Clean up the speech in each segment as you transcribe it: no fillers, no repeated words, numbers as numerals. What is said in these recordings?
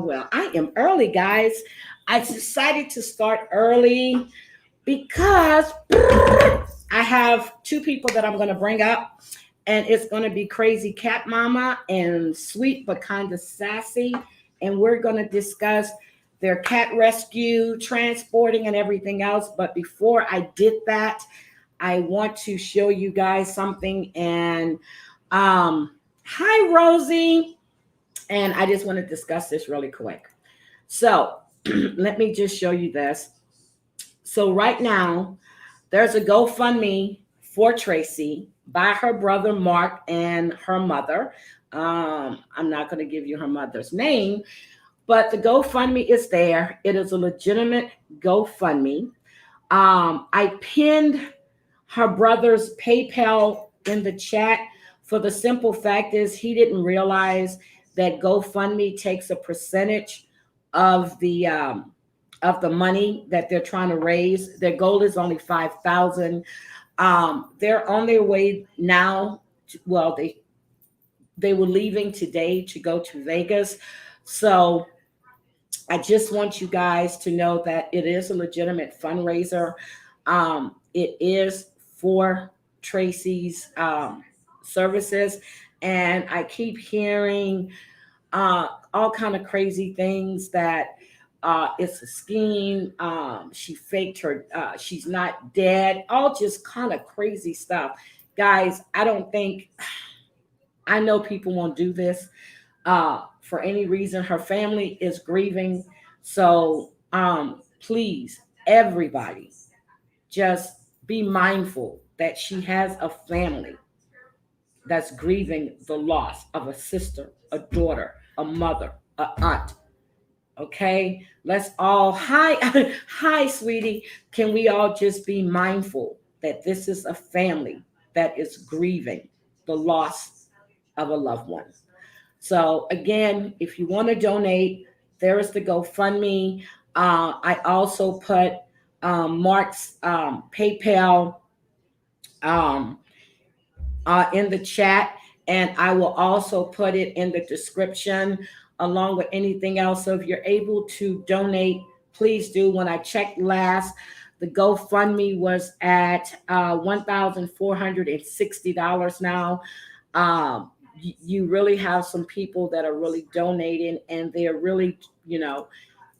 well. I am early, guys. I decided to start early because I have two people that I'm going to bring up, and it's going to be Crazy Cat Mama and Sweet but Kinda Sassy. And we're going to discuss their cat rescue, transporting, and everything else. But before I did that, I want to show you guys something. And hi, Rosie. And I just want to discuss this really quick. So let me just show you this. So right now, there's a GoFundMe for Tracy by her brother Mark and her mother. I'm not going to give you her mother's name, but the GoFundMe is there. It is a legitimate GoFundMe. I pinned her brother's PayPal in the chat for the simple fact is he didn't realize that GoFundMe takes a percentage of the money that they're trying to raise. Their goal is only 5,000. They're on their way now. Well, they were leaving today to go to Vegas. So I just want you guys to know that it is a legitimate fundraiser. It is for Tracy's services, and I keep hearing all kind of crazy things that it's a scheme. She faked her. She's not dead. All just kind of crazy stuff, guys. I don't think. I know people won't do this for any reason. Her family is grieving, so please, everybody, just be mindful that she has a family that's grieving the loss of a sister, a daughter, a mother, a aunt. Okay, let's all hi hi, sweetie. Can we all just be mindful that this is a family that is grieving the loss of a loved one? So again, if you want to donate, there is the GoFundMe. I also put Mark's PayPal um, in the chat, and I will also put it in the description along with anything else. So if you're able to donate, please do. When I checked last, the GoFundMe was at $1,460 now. You really have some people that are really donating, and they're really,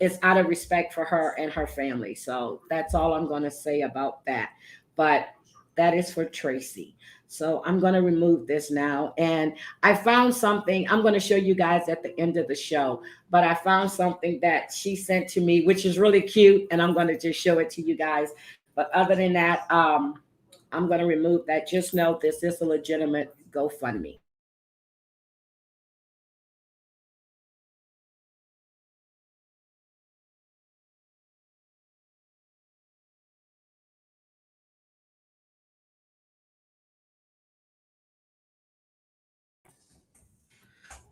it's out of respect for her and her family. So that's all I'm going to say about that. But that is for Tracy. So I'm going to remove this now. And I found something I'm going to show you guys at the end of the show. But I found something that she sent to me, which is really cute. And I'm going to just show it to you guys. But other than that, I'm going to remove that. Just know this is a legitimate GoFundMe.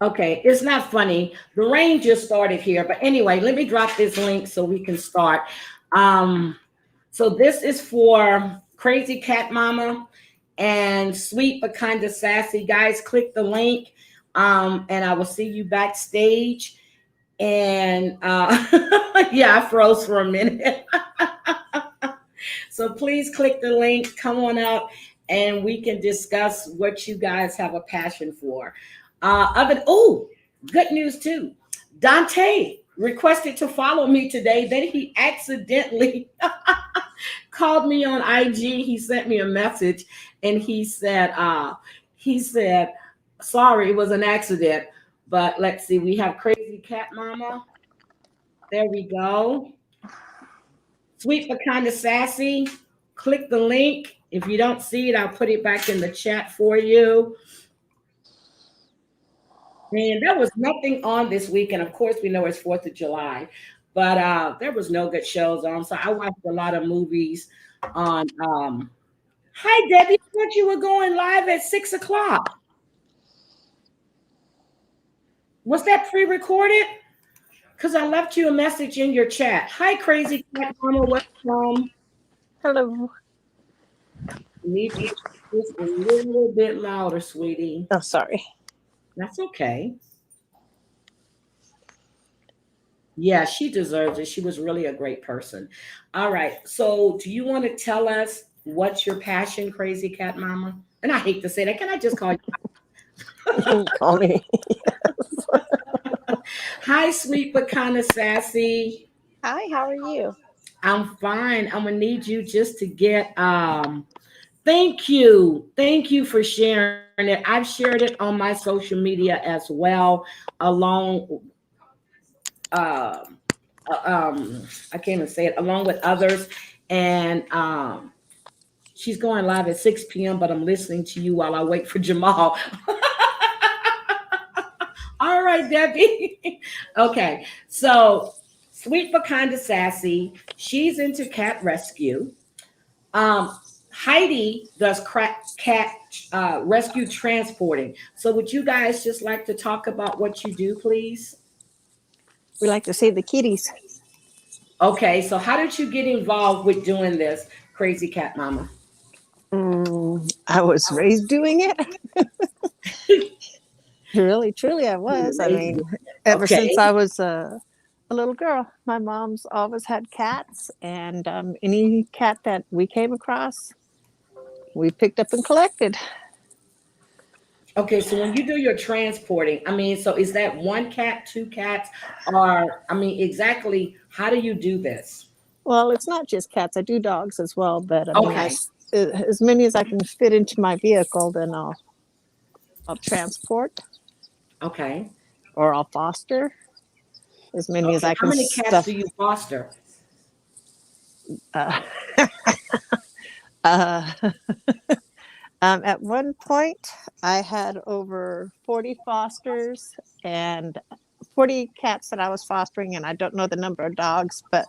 Okay, it's not funny. The rain just started here, but anyway, let me drop this link so we can start. So this is for Crazy Cat Mama and Sweet but Kinda Sassy. Guys, click the link, and I will see you backstage. And yeah, I froze for a minute. So please click the link, come on up, and we can discuss what you guys have a passion for. Good news too. Dante requested to follow me today. Then he accidentally called me on IG. He sent me a message, and he said, sorry, it was an accident. But let's see, we have Crazy Cat Mama. There we go. Sweet but Kinda Sassy. Click the link. If you don't see it, I'll put it back in the chat for you. And there was nothing on this week. And of course, we know it's 4th of July, but there was no good shows on. So I watched a lot of movies on. Hi, Debbie. I thought you were going live at 6 o'clock. Was that pre-recorded? Because I left you a message in your chat. Hi, Crazy Cat Mama. Welcome. Hello. You need to just a little bit louder, sweetie. Oh, sorry. That's okay. Yeah, she deserves it. She was really a great person. All right. So, do you want to tell us what's your passion, Crazy Cat Mama? And I hate to say that. Can I just call you? You can call me. Hi, sweet but kind of sassy. Hi, how are you? I'm fine. I'm gonna need you just to get thank you. Thank you for sharing it. I've shared it on my social media as well, along um I can't even say it, along with others. And she's going live at 6 p.m., but I'm listening to you while I wait for Jamal. All right, Debbie. Okay, so sweet but kind of sassy. She's into cat rescue. Um, Heidi does cat rescue transporting. So, would you guys just like to talk about what you do, please? We like to say the kitties. Okay, so how did you get involved with doing this, Crazy Cat Mama? I was raised doing it. Really, truly, I was. I mean, ever since Okay, I was a little girl, my mom's always had cats, and any cat that we came across, we picked up and collected. okay. So when you do your transporting, I mean, so is that one cat, two cats, or I mean, exactly how do you do this? Well, it's not just cats. I do dogs as well, but I mean, Okay, as many as I can fit into my vehicle, then I'll transport okay, or I'll foster as many as okay. I How can many cats stuff. do you foster? Uh, uh, at one point, I had over 40 fosters and 40 cats that I was fostering, and I don't know the number of dogs, but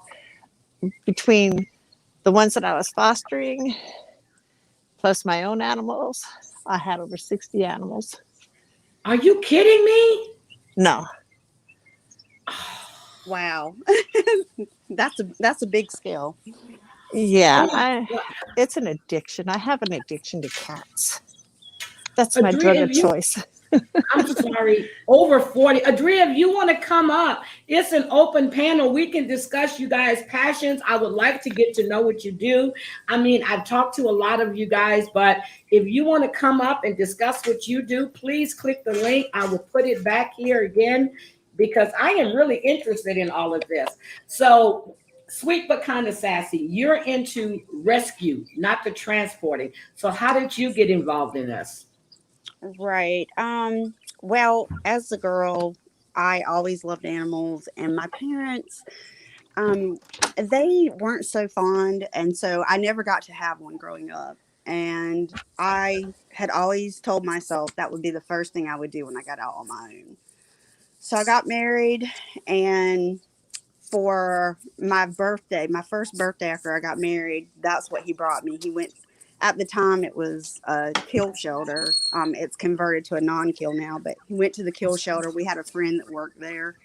between the ones that I was fostering plus my own animals, I had over 60 animals. Are you kidding me? No, Wow. That's a big scale. Oh yeah, my I. God. It's an addiction. I have an addiction to cats. That's my Adria, drug if of you, choice. I'm sorry, over 40. Adria, if you want to come up, it's an open panel. We can discuss you guys' passions. I would like to get to know what you do. I mean, I've talked to a lot of you guys, but if you want to come up and discuss what you do, please click the link. I will put it back here again because I am really interested in all of this. So, sweet but kind of sassy, you're into rescue, not the transporting. So, how did you get involved in this? Right. Well, as a girl, I always loved animals, and my parents, um, they weren't so fond, and so I never got to have one growing up. And I had always told myself that would be the first thing I would do when I got out on my own. So I got married, and for my birthday, my first birthday after I got married, that's what he brought me. He went, at the time it was a kill shelter. It's converted to a non-kill now, but he went to the kill shelter. We had a friend that worked there,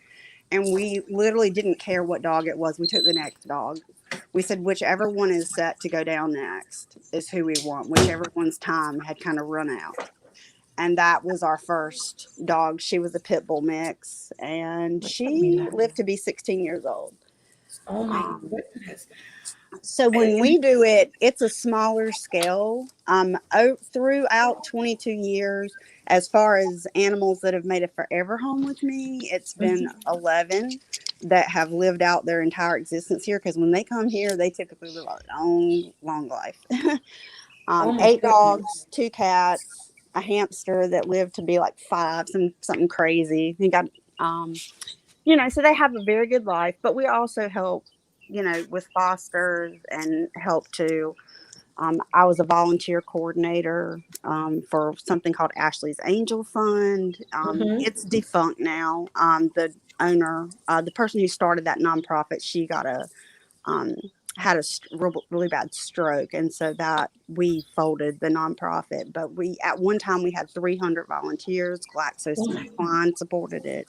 and we literally didn't care what dog it was. We took the next dog. We said whichever one is set to go down next is who we want. Whichever one's time had kind of run out, and that was our first dog. She was a pit bull mix, and she lived to be 16 years old. Oh my Um, goodness. so when And we do it, it's a smaller scale. Throughout 22 years, as far as animals that have made a forever home with me, it's been 11 that have lived out their entire existence here. Because when they come here, they typically live a long, long life. oh my Eight goodness. dogs, two cats, a hamster that lived to be like five, something crazy. He got, um, so they have a very good life. But we also help, with fosters and help to. I was a volunteer coordinator for something called Ashley's Angel Fund. Hmm. It's defunct now. The owner, the person who started that nonprofit, she got um, had a really bad stroke, and so that we folded the nonprofit. But we at one time we had 300 volunteers. Oh my, GlaxoSmithKline supported it.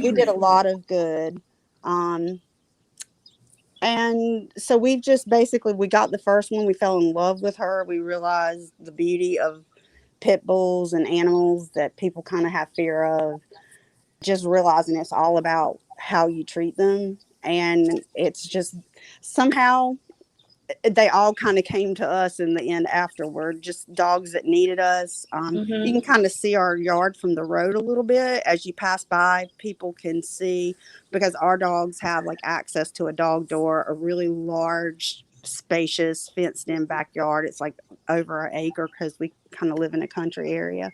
We did a 300. lot of good. Um, and so we've just basically we got the first one. We fell in love with her. We realized the beauty of pit bulls and animals that people kind of have fear of. Just realizing it's all about how you treat them. And it's just somehow they all kind of came to us in the end afterward, just dogs that needed us. You Mm-hmm. can kind of see our yard from the road a little bit as you pass by. People can see because our dogs have like access to a dog door, a really large, spacious, fenced in backyard. It's like over an acre because we kind of live in a country area.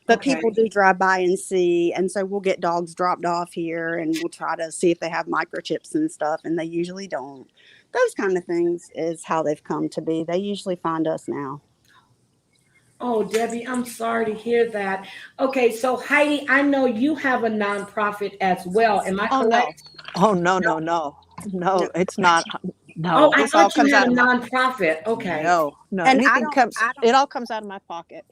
But Okay. people do drive by and see, and so we'll get dogs dropped off here, and we'll try to see if they have microchips and stuff, and they usually don't. Those kind of things is how they've come to be. They usually find us now. Oh, Debbie, I'm sorry to hear that. Okay, so Heidi, I know you have a nonprofit as well. Am I Oh no. correct? Oh no, No, no, no. no, No, it's not. Oh, No, I this all thought you comes had out a of my nonprofit. Okay. no, no. and Anything comes I don't, it all comes out of my pocket.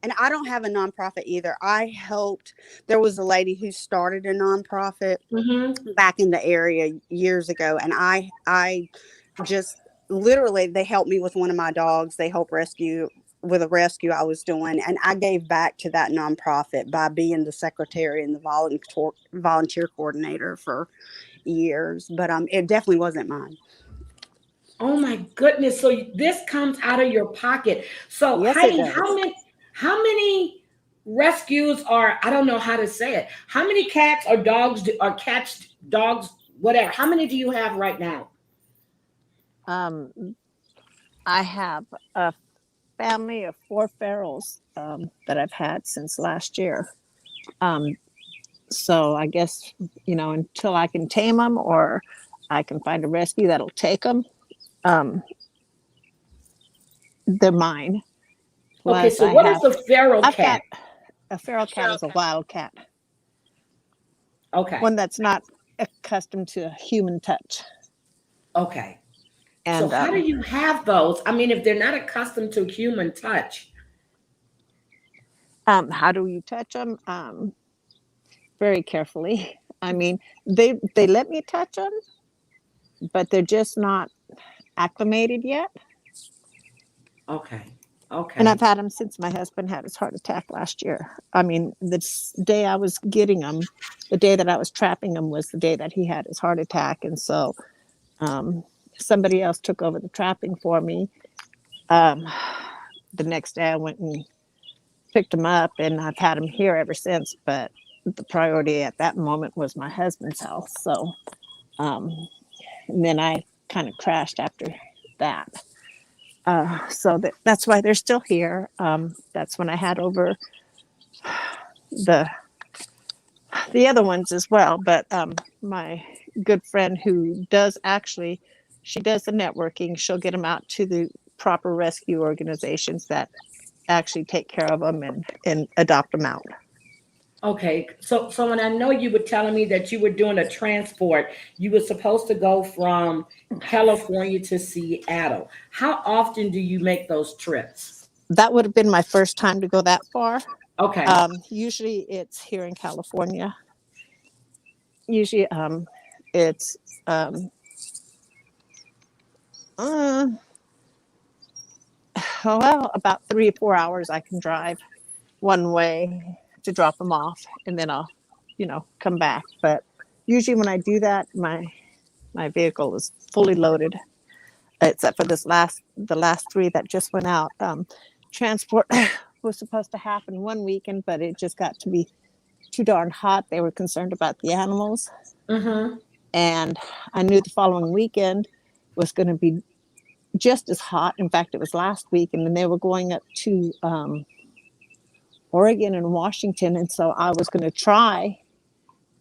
and I don't have a nonprofit either. I helped. There was a lady who started a nonprofit Mm-hmm. back in the area years ago, and I just literally they helped me with one of my dogs. They helped rescue with a rescue I was doing, and I gave back to that nonprofit by being the secretary and the volunteer coordinator for years. But it definitely wasn't mine. Oh my goodness. So this comes out of your pocket. So Yes, it Heidi, does. how many rescues are, I don't know how to say it. How many cats or dogs or cats, dogs, whatever. How many do you have right now? Um, I have a family of 4 ferals that I've had since last year. Um, so I guess until I can tame them or I can find a rescue that'll take them, um, they're mine. Okay, Plus, so what is a feral I've got cat? a feral cat is a wild cat, Okay. one that's not accustomed to human touch. Okay. So And how do you have those? I mean, if they're not accustomed to human touch. how do you touch them? Very carefully. I mean, they let me touch them, but they're just not acclimated yet. Okay. And Okay. I've had them since my husband had his heart attack last year. I mean, the day I was getting them, the day that I was trapping him was the day that he had his heart attack. And so um, somebody else took over the trapping for me. Um, the next day I went and picked him up, and I've had him here ever since. But the priority at that moment was my husband's health. So, um, and then I kind of crashed after that. So that's why they're still here. That's when I had over the other ones as well. But my good friend who does actually, she does the networking. She'll get them out to the proper rescue organizations that actually take care of them and adopt them out. Okay. So when I know you were telling me that you were doing a transport, you were supposed to go from California to Seattle. How often do you make those trips? That would have been my first time to go that far. Okay. Usually it's here in California. Usually it's um, uh, well, about 3 or 4 hours I can drive one way to drop them off, and then I'll, come back. But usually when I do that, my vehicle is fully loaded, except for the last three that just went out. Transport was supposed to happen one weekend, but it just got to be too darn hot. They were concerned about the animals, Mm-hmm. and I knew the following weekend was going to be just as hot. In fact, it was last week, and then they were going up to Oregon and Washington, and so I was going to try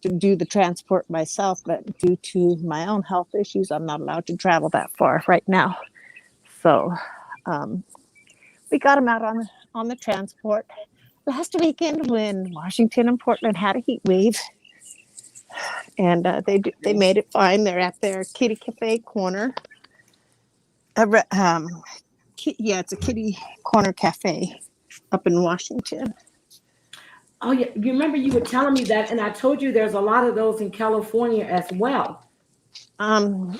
to do the transport myself, but due to my own health issues, I'm not allowed to travel that far right now. So um, we got them out on the transport last weekend when Washington and Portland had a heat wave, and they made it fine. They're at their kitty cafe corner. It's a kitty corner cafe up in Washington. Oh yeah. You remember you were telling me that, and I told you there's a lot of those in California as well. Um,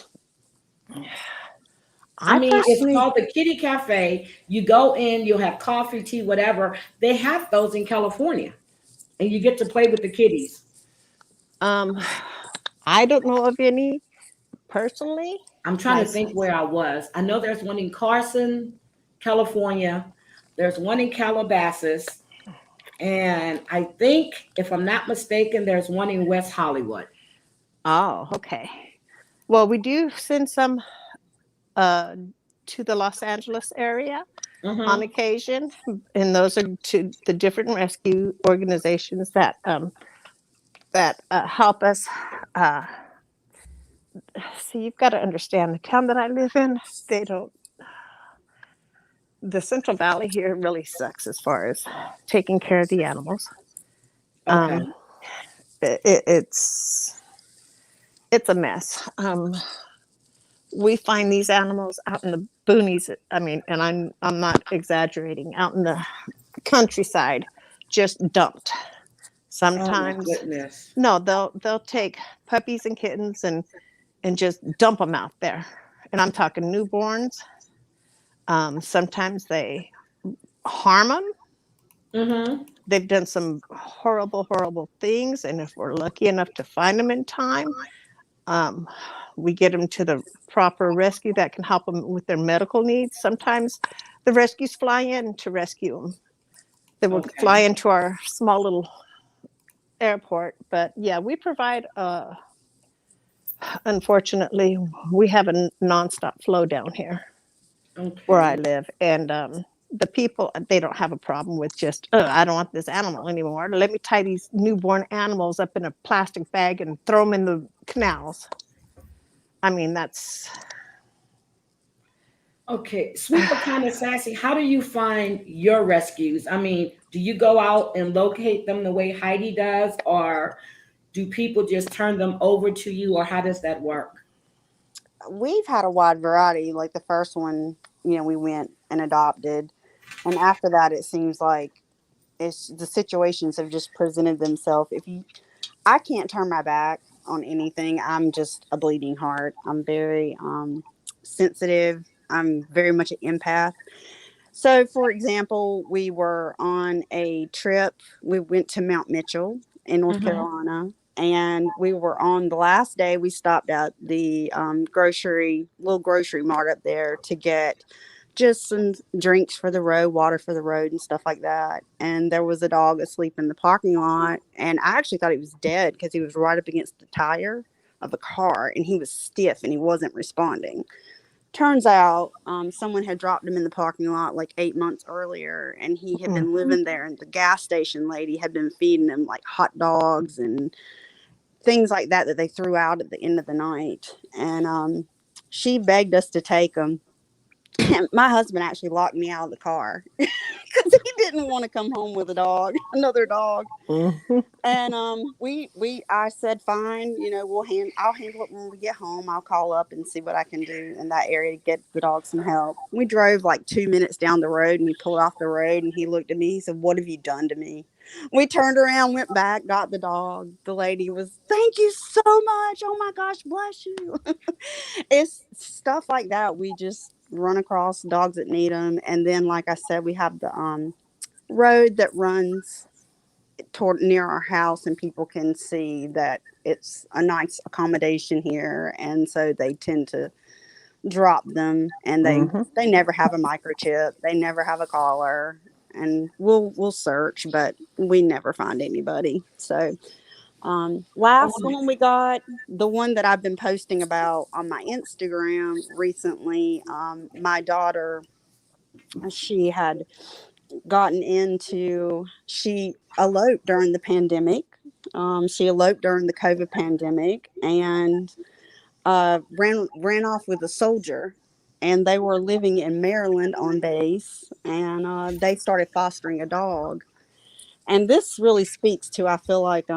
I I mean, it's personally, called the Kitty Cafe. You go in, you'll have coffee, tea, whatever. They have those in California, and you get to play with the kitties. um, I don't know of any personally. I'm trying to think where I was. I know there's one in Carson, California. There's one in Calabasas. And I think, if I'm not mistaken, there's one in West Hollywood. Oh, okay. Well, we do send some uh, to the Los Angeles area on Mm-hmm. occasion, and those are to the different rescue organizations that help us. Uh, See, you've got to understand the town that I live in. They don't. The Central Valley here really sucks as far as taking care of the animals. Okay. Um, it's a mess. We find these animals out in the boonies. I mean, and I'm not exaggerating. Out in the countryside, just dumped. Oh my Sometimes, goodness. no, they'll take puppies and kittens and just dump them out there. And I'm talking newborns. Sometimes they harm them. Mm-hmm. They've done some horrible, horrible things. And if we're lucky enough to find them in time, um, we get them to the proper rescue that can help them with their medical needs. Sometimes the rescues fly in to rescue them. They will fly Okay. into our small little airport. But yeah, we provide, unfortunately, we have a nonstop flow down here where I Okay. live. And the people, they don't have a problem with just, I don't want this animal anymore. Let me tie these newborn animals up in a plastic bag and throw them in the canals. I mean, that's, Okay. Sweet but kind of sassy. How do you find your rescues? I mean, do you go out and locate them the way Heidi does, or do people just turn them over to you, or how does that work? We've had a wide variety. Like the first one, we went and adopted, and after that, it seems like it's the situations have just presented themselves. I can't turn my back on anything. I'm just a bleeding heart. I'm very sensitive. I'm very much an empath. So, for example, we were on a trip. We went to Mount Mitchell in North Mm-hmm. Carolina. And we were on the last day, we stopped at the little grocery mart up there to get just some drinks for the road, water for the road, and stuff like that. And there was a dog asleep in the parking lot. And I actually thought he was dead because he was right up against the tire of a car and he was stiff and he wasn't responding. Turns out someone had dropped him in the parking lot like 8 months earlier, and he had been living there. And the gas station lady had been feeding him like hot dogs and things like that they threw out at the end of the night. And she begged us to take him. My husband actually locked me out of the car because he didn't want to come home with a dog, another dog. mhm. And I said, fine, I'll handle it when we get home. I'll call up and see what I can do in that area to get the dog some help. We drove like 2 minutes down the road and he pulled off the road and he looked at me. He said, "What have you done to me?" We turned around, went back, got the dog. The lady was, "Thank you so much. Oh my gosh, bless you." It's stuff like that. We just run across dogs that need them. And then, like I said, we have the road that runs toward near our house, and people can see that it's a nice accommodation here, and so they tend to drop them. And Mhm. they never have a microchip, they never have a collar, and we'll search, but we never find anybody. So Oh, last one we got, the one that I've been posting about on my Instagram recently, my daughter, she had she eloped during the pandemic. She eloped during the COVID pandemic and ran off with a soldier. And they were living in Maryland on base, and they started fostering a dog. And this really speaks to, I feel like,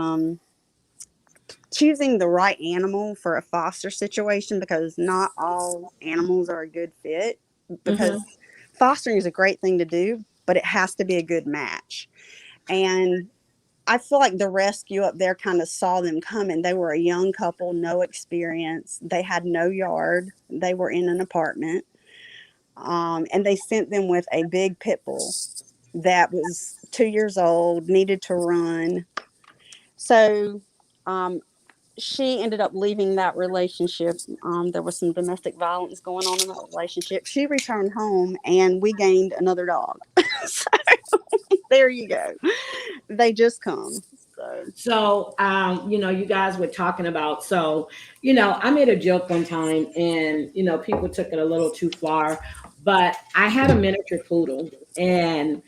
choosing the right animal for a foster situation, because not all animals are a good fit. mm-hmm. Because fostering is a great thing to do, but it has to be a good match. And I feel like the rescue up there kind of saw them coming. They were a young couple, no experience. They had no yard. They were in an apartment. And they sent them with a big pit bull that was 2 years old, needed to run. So um, she ended up leaving that relationship. There was some domestic violence going on in that relationship. She returned home, and we gained another dog. So there you go. They just come. So, you guys were talking about, so, I made a joke one time and, people took it a little too far, but I had a miniature poodle and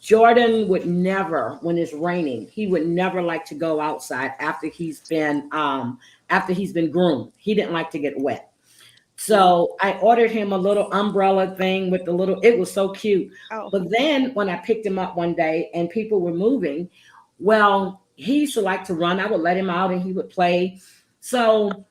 Jordan would never, when it's raining, he would never like to go outside after he's been groomed. He didn't like to get wet. So I ordered him a little umbrella thing with the little, it was so cute. Oh. But then when I picked him up one day and people were moving, well, he used to like to run. I would let him out and he would play. So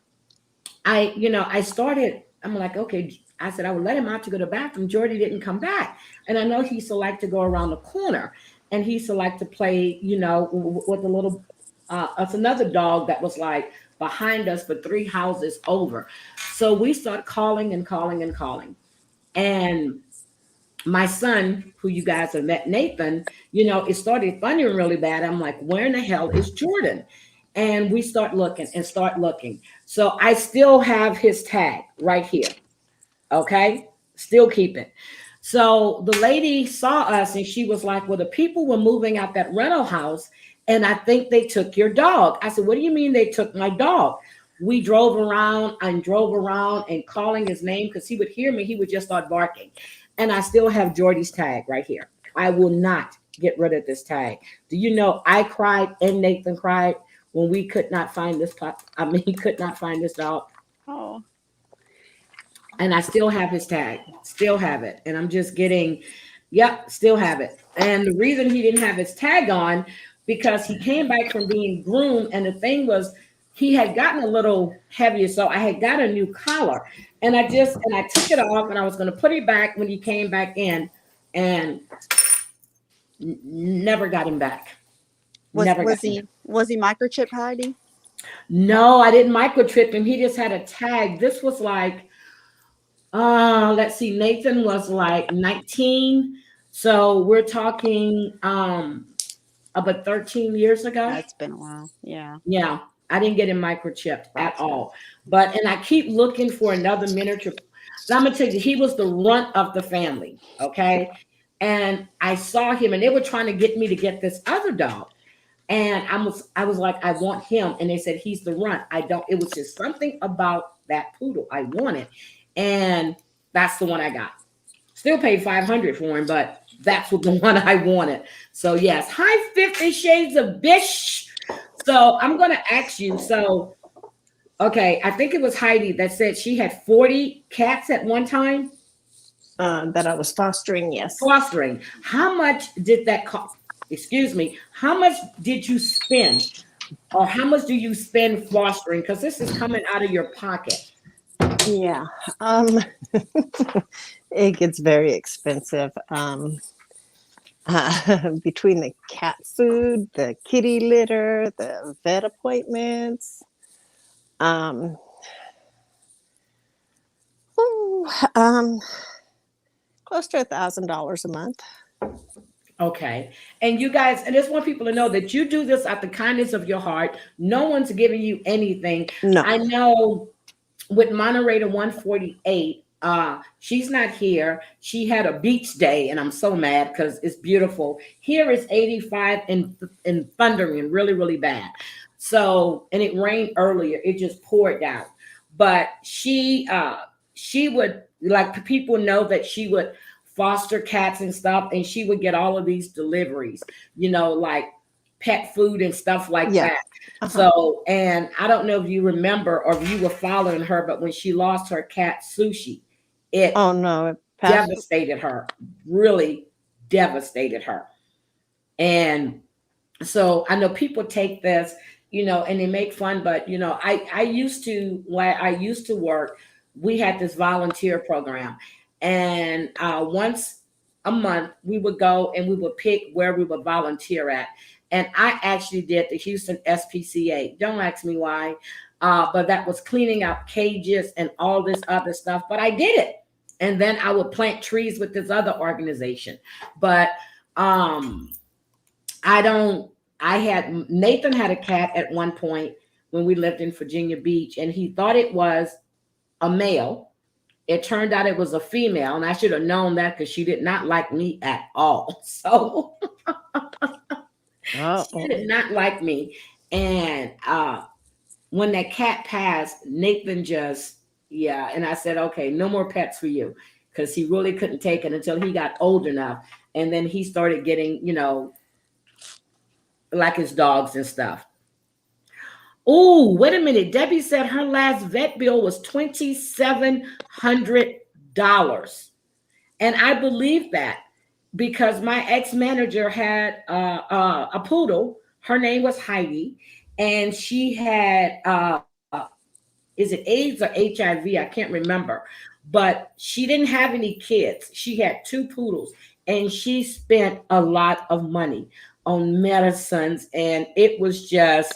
I'm like, okay, I said I would let him out to go to the bathroom. Jordy didn't come back. And I know he used to like to go around the corner and he used to like to play, with the little, it's another dog that was like behind us, but 3 houses over. So we started calling and calling and calling. And my son, who you guys have met, Nathan, it started thundering really bad. I'm like, where in the hell is Jordan? And we start looking. So I still have his tag right here. Okay, still keep it. So the lady saw us and she was like, well, the people were moving out that rental house and I think they took your dog. I said, what do you mean they took my dog? We drove around and calling his name because he would hear me. He would just start barking. And I still have Jordy's tag right here. I will not get rid of this tag. Do you know I cried and Nathan cried when we could not find this he could not find this dog. Oh. And I still have his tag, still have it. And I'm just getting, still have it. And the reason he didn't have his tag on, because he came back from being groomed. And the thing was, he had gotten a little heavier. So I had got a new collar and I took it off and I was going to put it back when he came back in and never got him back. Was he microchip, Heidi? No, I didn't microchip him. He just had a tag. This was like, let's see, Nathan was like 19. So we're talking about 13 years ago. That's been a while. Yeah. Yeah. I didn't get him microchipped at all. And I keep looking for another miniature. I'm gonna tell you, he was the runt of the family. Okay. And I saw him and they were trying to get me to get this other dog. And I was like, I want him. And they said, he's the runt. It was just something about that poodle I wanted. And that's the one I got. Still paid $500 for him, but that's the one I wanted. So yes, hi 50 Shades of Bish. So I'm going to ask you. So, okay, I think it was Heidi that said she had 40 cats at one time. That I was fostering, yes. Fostering. How much did that cost? Excuse me. How much did you spend? Or how much do you spend fostering? Because this is coming out of your pocket. Yeah. It gets very expensive. Between the cat food, the kitty litter, the vet appointments, close to $1,000 a month. Okay. And you guys, and I just want people to know that you do this out the kindness of your heart. No one's giving you anything. No. I know with moderator 148, she's not here. She had a beach day and I'm so mad because it's beautiful. Here is 85 and thundering really, really bad. So, and it rained earlier. It just poured down. But she would, like, people know that she would foster cats and stuff, and she would get all of these deliveries, like pet food and stuff like that. So, and I don't know if you remember or if you were following her, but when she lost her cat Sushi, it devastated her, really devastated her. And so I know people take this, and they make fun, but I used to, where I used to work, we had this volunteer program. And once a month, we would go and we would pick where we would volunteer at. And I actually did the Houston SPCA. Don't ask me why, but that was cleaning out cages and all this other stuff. But I did it. And then I would plant trees with this other organization. But Nathan had a cat at one point, when we lived in Virginia Beach, and he thought it was a male. It turned out it was a female, and I should have known that because she did not like me at all. So she did not like me. And when that cat passed, Nathan just, yeah. And I said, okay, no more pets for you, because he really couldn't take it until he got old enough. And then he started getting, like his dogs and stuff. Oh, wait a minute. Debbie said her last vet bill was $2,700. And I believe that because my ex-manager had a poodle. Her name was Heidi, and she had is it AIDS or HIV? I can't remember. But she didn't have any kids. She had two poodles, and she spent a lot of money on medicines, and it was just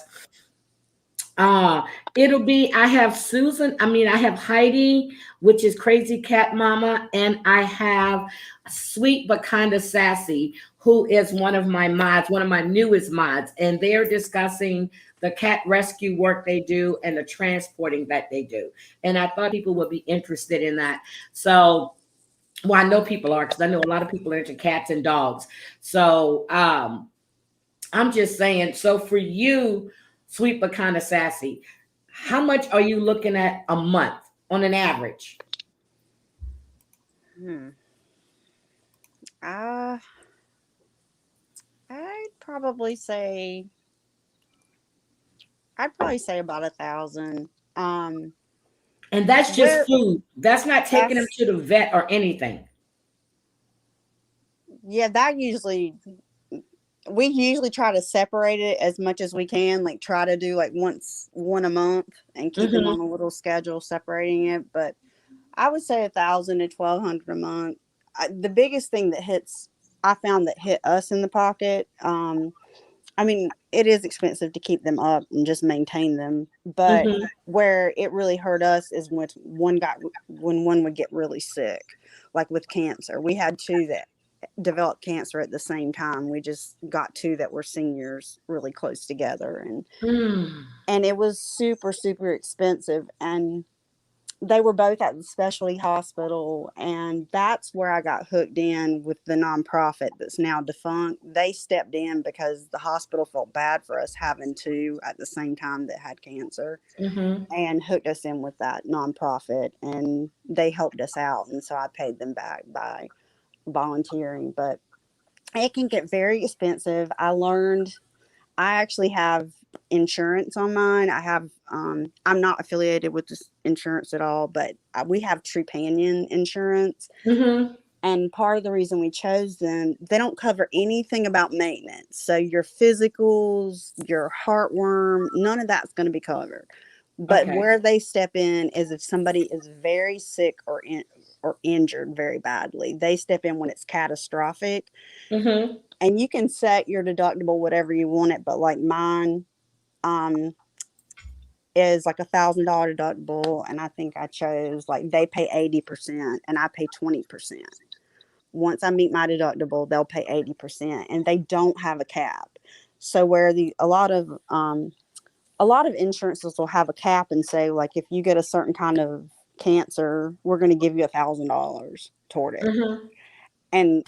it'll be, I have I have Heidi, which is Crazy Cat Mama, and I have Sweet but Kind of Sassy, who is one of my mods, one of my newest mods, and they're discussing the cat rescue work they do and the transporting that they do. And I thought people would be interested in that. So, well, I know people are, because I know a lot of people are into cats and dogs. So I'm just saying, so for you, Sweet but Kind of Sassy, how much are you looking at a month on an average? I'd probably say about 1,000. And that's just food. That's not taking them to the vet or anything. Yeah, we usually try to separate it as much as we can, like try to do like one a month and keep them on a little schedule separating it. But I would say 1,000 to 1,200 a month. The biggest thing I found that hit us in the pocket. I mean, it is expensive to keep them up and just maintain them, but where it really hurt us is when one would get really sick, like with cancer. We had two that developed cancer at the same time. We just got two that were seniors really close together, and it was super, super expensive. And they were both at the specialty hospital, and that's where I got hooked in with the nonprofit that's now defunct. They stepped in because the hospital felt bad for us having two at the same time that had cancer, and hooked us in with that nonprofit, and they helped us out. And so I paid them back by volunteering, but it can get very expensive. I actually have insurance on mine. I'm not affiliated with this insurance at all, but we have Trupanion insurance. And part of the reason we chose them, they don't cover anything about maintenance. So your physicals, your heartworm, none of that's going to be covered. But where they step in is if somebody is very sick or injured very badly. They step in when it's catastrophic. And you can set your deductible whatever you want it, but like mine is like $1,000 deductible, and I think I chose, like, they pay 80% and I pay 20%. Once I meet my deductible, they'll pay 80%, and they don't have a cap. So where a lot of insurances will have a cap and say, like, if you get a certain kind of cancer, we're going to give you $1,000 toward it. And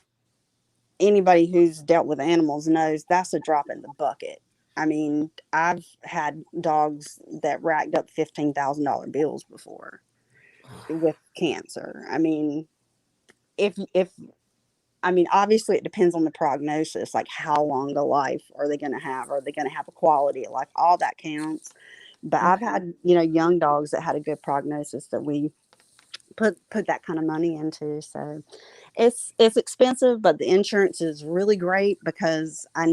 anybody who's dealt with animals knows that's a drop in the bucket. I mean, I've had dogs that racked up $15,000 bills before with cancer. I mean, obviously it depends on the prognosis, like how long a life are they going to have? Are they going to have a quality of life? All that counts. But I've had, young dogs that had a good prognosis that we put that kind of money into. So it's expensive, but the insurance is really great because I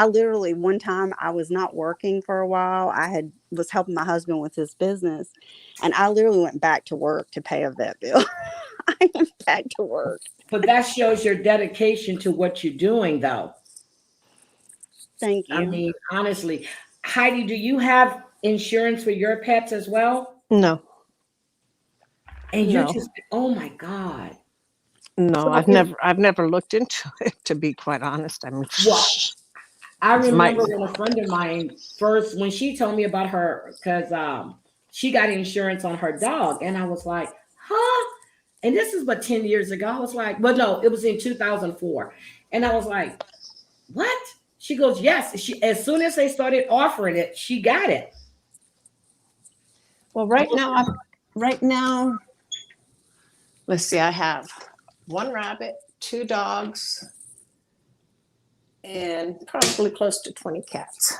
literally, one time I was not working for a while. Was helping my husband with his business, and I literally went back to work to pay a vet bill. I went back to work. But that shows your dedication to what you're doing, though. Thank you. I mean, honestly, Heidi, do you have insurance for your pets as well? No. And you just, oh my God. No, I've never looked into it, to be quite honest. I mean, well, I Might remember when a friend of mine first, when she told me about her, because she got insurance on her dog, and I was like, huh? And this is but 10 years ago. I was like, well, no, it was in 2004. And I was like, what? She goes, yes. She, as soon as they started offering it, she got it. well, right now, let's see, I have one rabbit, two dogs, and probably close to 20 cats.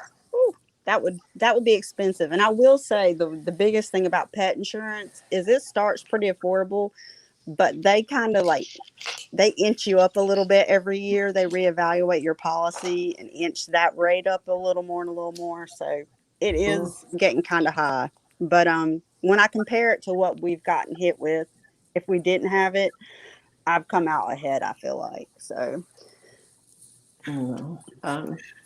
That would be expensive. And I will say the biggest thing about pet insurance is it starts pretty affordable, but they kind of like they inch you up a little bit every year. They reevaluate your policy and inch that rate up a little more and a little more. So it Mm. is getting kind of high. But when I compare it to what we've gotten hit with, if we didn't have it, I've come out ahead, I feel like. So Mm.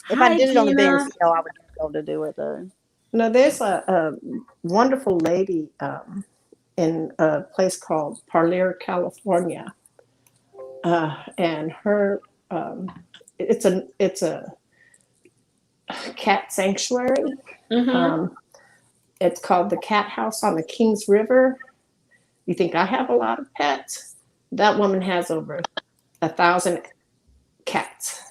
if I Hi, did it on a bigger Gina. scale, I would be able to do it though. No, there's a wonderful lady in a place called Parlier, California, and her it's a cat sanctuary. Mm-hmm. Um, it's called the Cat House on the Kings River. You think I have a lot of pets? That woman has over 1,000 cats.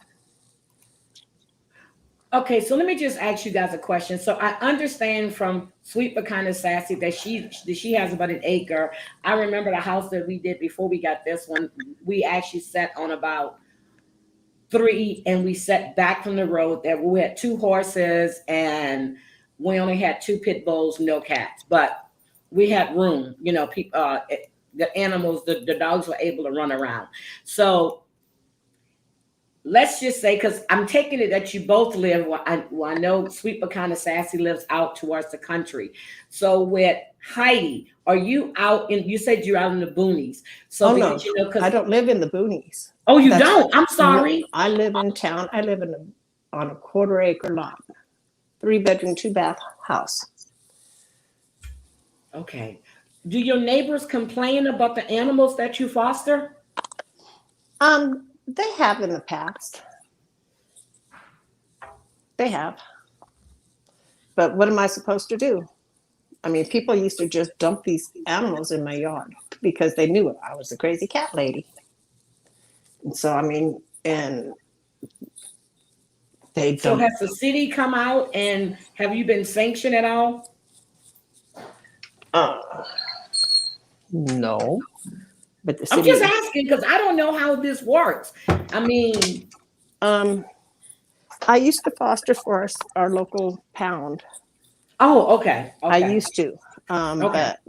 Okay, so let me just ask you guys a question. So I understand from Sweet but Kind of Sassy that she has about an acre. I remember the house that we did before we got this one. We actually sat on about three, and we sat back from the road. That we had two horses, and we only had two pit bulls, no cats, but we had room. You know, people, the animals, the dogs were able to run around. So let's just say, because I'm taking it that you both live. Well, I know Sweet but Kind of Sassy lives out towards the country. So with Heidi, are you out in? You said you're out in the boonies. So Oh no, because you know, I because don't live in the boonies. oh, you That's don't. I'm no, sorry. I live in town. I live on a quarter-acre lot, 3-bedroom, 2-bath house. Okay. Do your neighbors complain about the animals that you foster? They have in the past. They have. But what am I supposed to do? I mean, people used to just dump these animals in my yard because they knew I was a crazy cat lady. And so, I mean, and they So dump. has the city come out and have you been sanctioned at all? Uh, no, but the I'm just city. asking because I don't know how this works. I mean, Um, I used to foster for our local pound. oh, okay, I okay, used to, okay. but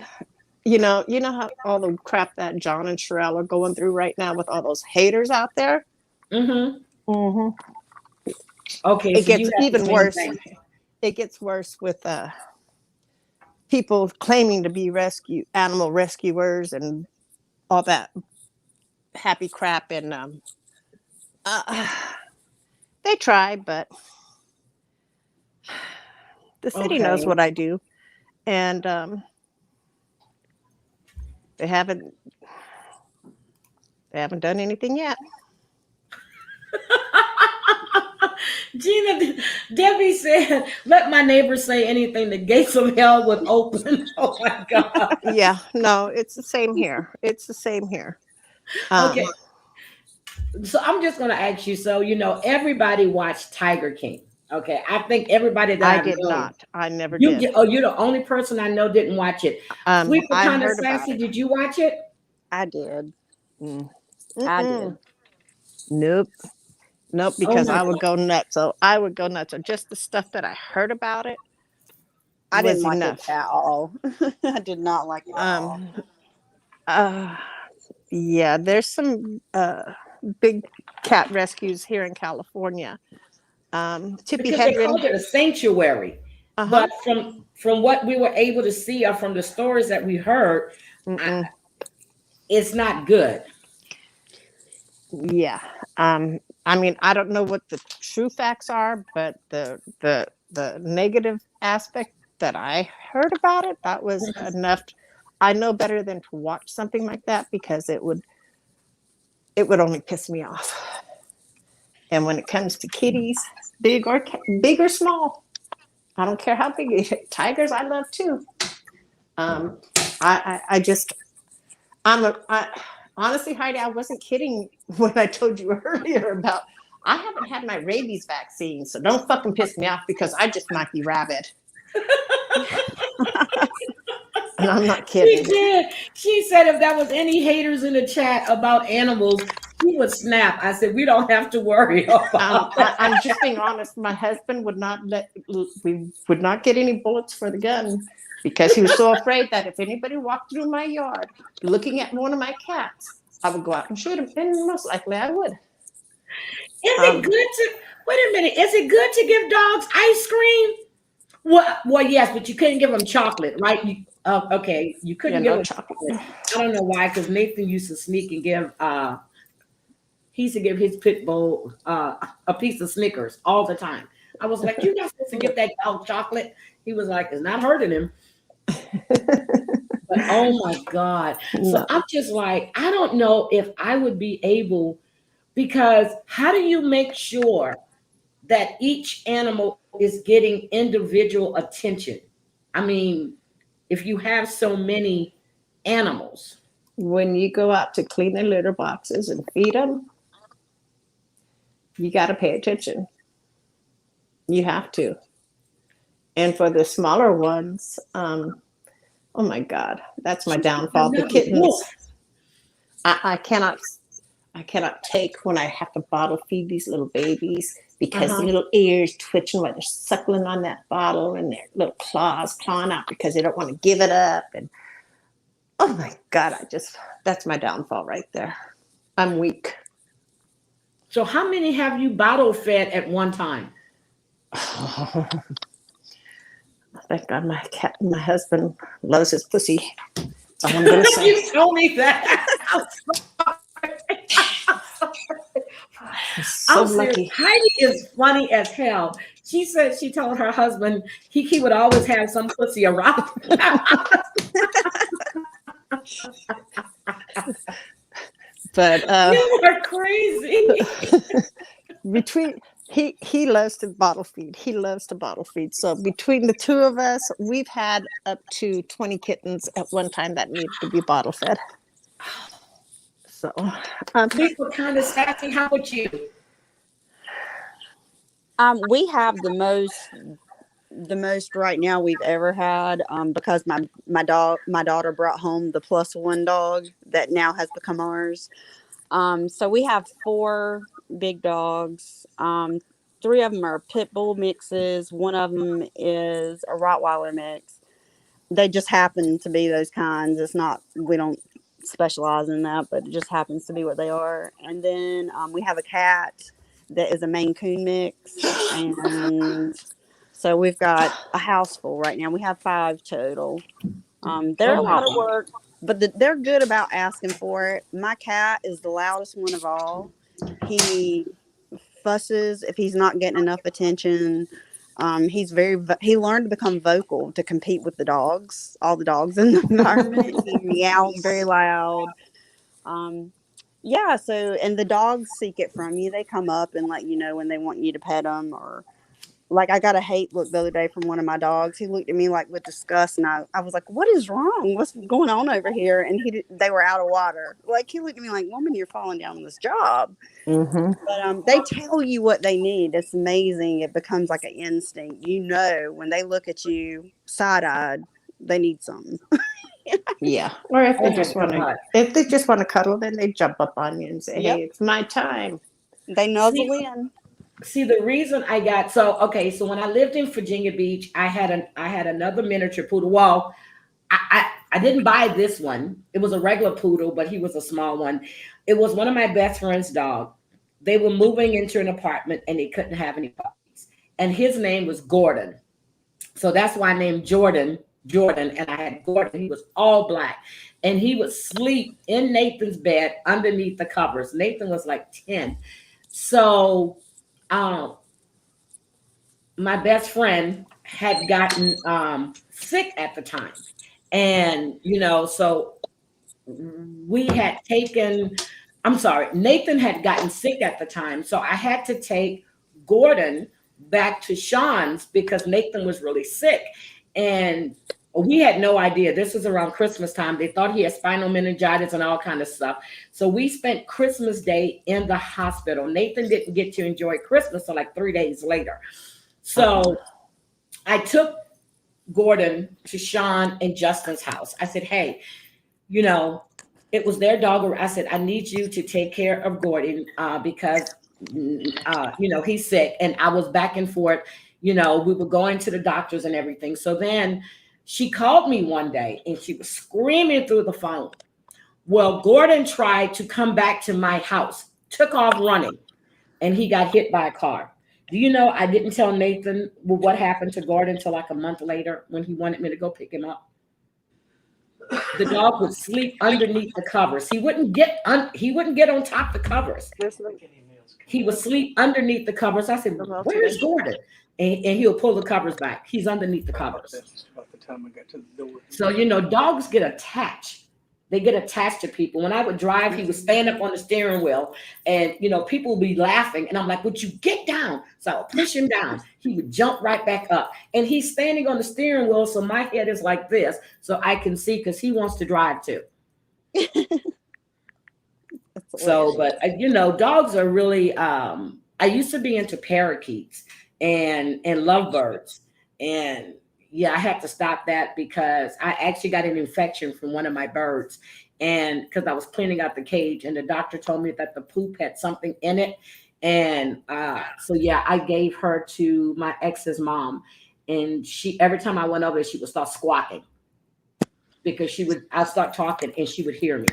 you know how all the crap that John and Sherelle are going through right now with all those haters out there. Mm-hmm. Hmm. Okay, It so you gets have the even same worse. thing. It gets worse with people claiming to be rescue animal rescuers and all that happy crap. And uh, they try, but the city knows Okay. what I do, and they haven't they haven't done anything yet. Gina, Debbie said, let my neighbors say anything, the gates of hell would open. Oh my God. Yeah, no, it's the same here. It's the same here. Okay, Um, so I'm just gonna ask you. So everybody watched Tiger King. Okay, I think everybody that I I've did known. not. I never You did. did. Oh, you're the only person I know didn't watch it. Sweet but I kind of heard about sassy. it. Did you watch it? I did. Mm. I Mm-mm. did. Nope. Nope. Oh Because my I would God. go nuts. So I would go nuts. So just the stuff that I heard about it I didn't was like it enough. at all. I did not like it at all. Um, uh, yeah, there's some big cat rescues here in California. Tippy Because they Hedren. called it a sanctuary, Uh huh. but from what we were able to see or from the stories that we heard, I, Mm-mm. it's not good. Yeah. I mean, I don't know what the true facts are, but the negative aspect that I heard about it, that was enough. I know better than to watch something like that because it would only piss me off. And when it comes to kitties, big or small. I don't care how big. Tigers, I love too. I just, honestly, Heidi, I wasn't kidding when I told you earlier about I haven't had my rabies vaccine, so don't fucking piss me off because I just might be rabid. And I'm not kidding. She did. She said if there was any haters in the chat about animals, she would snap. I said we don't have to worry about that. I'm just being honest. My husband would not we would not get any bullets for the gun because he was so afraid that if anybody walked through my yard looking at one of my cats, I would go out and shoot him. And most likely I would. Is it good to wait a minute? Is it good to give dogs ice cream? Well, yes, but you couldn't give them chocolate, right? Okay, you couldn't give them chocolate. I don't know why, because Nathan used to sneak and give. He used to give his pit bull a piece of Snickers all the time. I was like, "You're not supposed to give that dog chocolate." He was like, "It's not hurting him." But oh my God! So I'm just like, I don't know if I would be able. Because how do you make sure that each animal is getting individual attention? I mean, if you have so many animals. When you go out to clean their litter boxes and feed them, you got to pay attention. You have to. And for the smaller ones, oh my God, that's my downfall. The kittens, I cannot take when I have to bottle feed these little babies because the little ears twitching while they're suckling on that bottle and their little claws clawing out because they don't want to give it up. And oh my God, that's my downfall right there. I'm weak. So how many have you bottle fed at one time? Thank God my husband loves his pussy. So I'm gonna say. You told me that. So lucky. Heidi is funny as hell. She said she told her husband he would always have some pussy around. But you are crazy. He loves to bottle feed. He loves to bottle feed. So between the two of us, we've had up to 20 kittens at one time that needed to be bottle fed. So people kind of sassy. How about you? We have the most right now we've ever had because my daughter brought home the +1 dog that now has become ours. So we have 4 big dogs. 3 of them are pit bull mixes. 1 of them is a Rottweiler mix. They just happen to be those kinds. It's not, we don't specialize in that, but it just happens to be what they are. And then we have a cat that is a Maine Coon mix. And so we've got a house full right now. We have 5 total. They're a lot of work, but they're good about asking for it. My cat is the loudest one of all. He fusses if he's not getting enough attention. He learned to become vocal to compete with the dogs, all the dogs in the environment. He meows very loud. Yeah, so, and the dogs seek it from you. They come up and let you know when they want you to pet them, or like I got a hate look the other day from one of my dogs. He looked at me like with disgust, and I was like, "What is wrong? What's going on over here?" And they were out of water. Like he looked at me like, "Woman, you're falling down on this job." Mm-hmm. But they tell you what they need. It's amazing. It becomes like an instinct. You know, when they look at you side-eyed, they need something. Yeah. Or if they just want to cuddle, then they jump up on you and say, "Hey, it's my time." They nuzzle in. See, the reason I got so when I lived in Virginia Beach, I had another miniature poodle. Well, I didn't buy this one. It was a regular poodle, but he was a small one. It was one of my best friend's dog. They were moving into an apartment and they couldn't have any puppies. And his name was Gordon. So that's why I named Jordan, and I had Gordon. He was all black. And he would sleep in Nathan's bed underneath the covers. Nathan was like 10. So my best friend had gotten sick at the time. And, so we had taken, Nathan had gotten sick at the time. So I had to take Gordon back to Sean's because Nathan was really sick. And we had no idea. This was around Christmas time. They thought he had spinal meningitis and all kind of stuff. So we spent Christmas Day in the hospital. Nathan didn't get to enjoy Christmas until like 3 days later. So I took Gordon to Sean and Justin's house. I said, hey, you know, it was their dog. I said, I need you to take care of Gordon because, you know, he's sick. And I was back and forth. You know, we were going to the doctors and everything. So then she called me one day and she was screaming through the phone. Well, Gordon tried to come back to my house, took off running, and he got hit by a car. Do you know, I didn't tell Nathan what happened to Gordon until like a month later when he wanted me to go pick him up. The dog would sleep underneath the covers. He wouldn't get on top of the covers. He would sleep underneath the covers. I said, where's Gordon? And he'll pull the covers back. He's underneath the covers. So, you know, dogs get attached. They get attached to people. When I would drive, he would stand up on the steering wheel and, you know, people would be laughing. And I'm like, would you get down? So I would push him down. He would jump right back up. And he's standing on the steering wheel. So my head is like this. So I can see because he wants to drive too. So, but, you know, dogs are really, I used to be into parakeets and lovebirds. And yeah, I had to stop that because I actually got an infection from one of my birds. And because I was cleaning out the cage and the doctor told me that the poop had something in it. And so, yeah, I gave her to my ex's mom. And every time I went over there, she would start squawking because I'd start talking and she would hear me.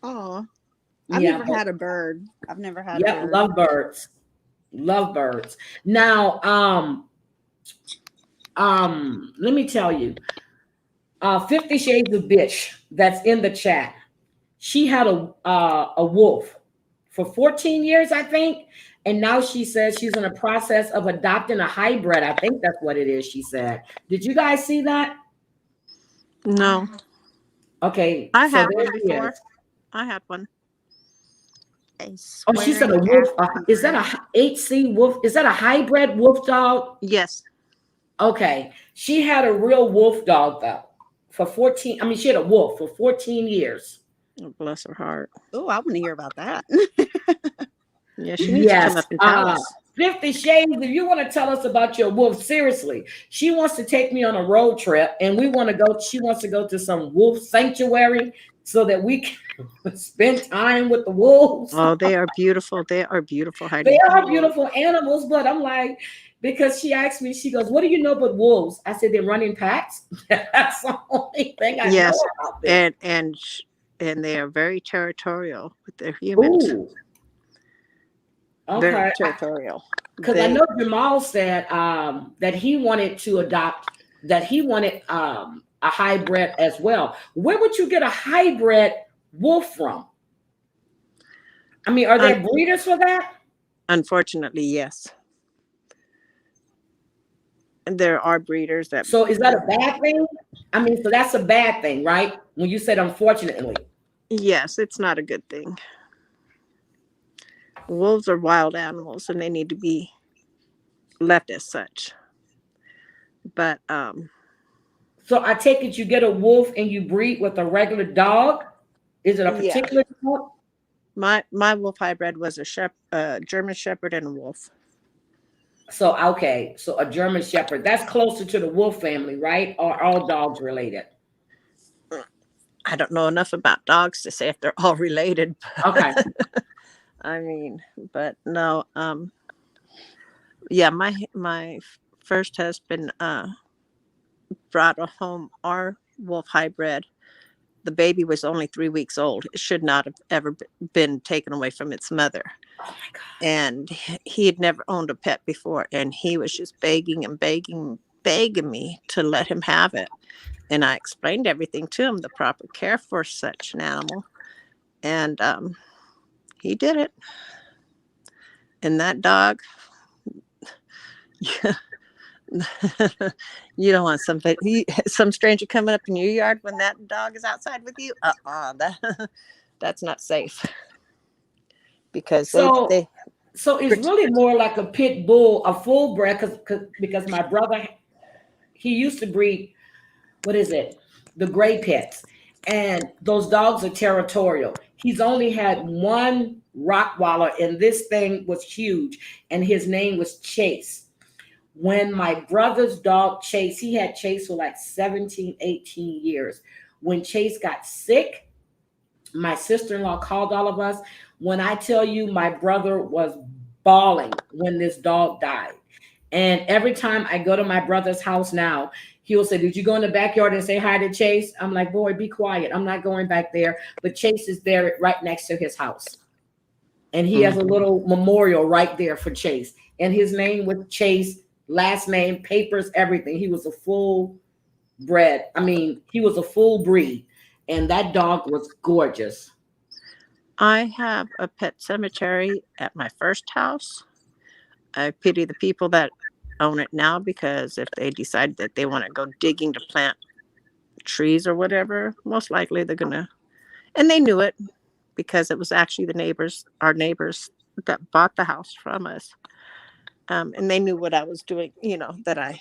Oh, I've never had a bird. I've never had a bird. Lovebirds. Lovebirds. Now, let me tell you, 50 Shades of Bitch that's in the chat. She had a wolf for 14 years, I think. And now she says she's in the process of adopting a hybrid. I think that's what it is, she said. Did you guys see that? No. Okay. I had one before. I had one. Oh, she said a wolf. Is that a HC wolf? Is that a hybrid wolf dog? Yes. Okay. She had a real wolf dog though for 14. I mean, she had a wolf for 14 years. Oh, bless her heart. Oh, I want to hear about that. Yeah, she needs to come up and tell us. 50 Shades, if you want to tell us about your wolf, seriously, she wants to take me on a road trip and she wants to go to some wolf sanctuary so that we can spend time with the wolves. Oh, they are beautiful. They are beautiful. Heidi. They are beautiful animals, but I'm like, because she asked me, she goes, what do you know about wolves? I said, they're running packs. That's the only thing I know about them. And they are very territorial with their humans. Ooh. Okay. Very territorial. Because I know Jamal said that he wanted to adopt, that he wanted a hybrid as well. Where would you get a hybrid wolf from? I mean, are there breeders for that? Unfortunately, yes. And there are breeders that. So is that a bad thing? I mean, so that's a bad thing, right? When you said unfortunately. Yes, it's not a good thing. Wolves are wild animals and they need to be left as such. But so I take it you get a wolf and you breed with a regular dog? Is it a particular dog? My wolf hybrid was a German Shepherd and a wolf. So okay, so a German Shepherd. That's closer to the wolf family, right? Or are all dogs related? I don't know enough about dogs to say if they're all related. Okay. I mean, but no, yeah, my first husband brought home our wolf hybrid. The baby was only 3 weeks old. It should not have ever been taken away from its mother. Oh my God. And he had never owned a pet before, and he was just begging me to let him have it. And I explained everything to him, the proper care for such an animal. And he did it. And that dog, you don't want some stranger coming up in your yard when that dog is outside with you. That's not safe. Because So it's really more like a pit bull, a full bred, because my brother, he used to breed, what is it? The gray pits. And those dogs are territorial. He's only had one Rottweiler, and this thing was huge, and his name was Chase. When my brother's dog Chase, he had Chase for like 17, 18 years. When Chase got sick, my sister-in-law called all of us. When I tell you, my brother was bawling when this dog died. And every time I go to my brother's house now, he'll say, "Did you go in the backyard and say hi to Chase?" I'm like, "Boy, be quiet. I'm not going back there." But Chase is there right next to his house. And he has a little memorial right there for Chase. And his name was Chase, last name, papers, everything. He was a full bred. I mean, he was a full breed. And that dog was gorgeous. I have a pet cemetery at my first house. I pity the people that own it now, because if they decide that they want to go digging to plant trees or whatever, most likely they're gonna, and they knew it because it was actually our neighbors that bought the house from us. And they knew what I was doing, that I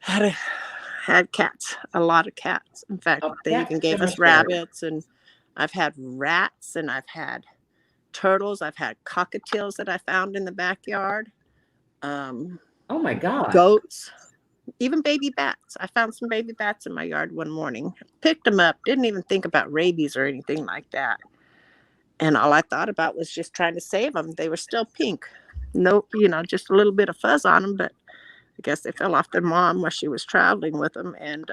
had cats, a lot of cats. In fact, A they pet even gave us cemetery. rabbits, and I've had rats, and I've had turtles. I've had cockatiels that I found in the backyard. Oh my God. Goats, even baby bats. I found some baby bats in my yard one morning. Picked them up. Didn't even think about rabies or anything like that. And all I thought about was just trying to save them. They were still pink. No, just a little bit of fuzz on them, but I guess they fell off their mom while she was traveling with them, and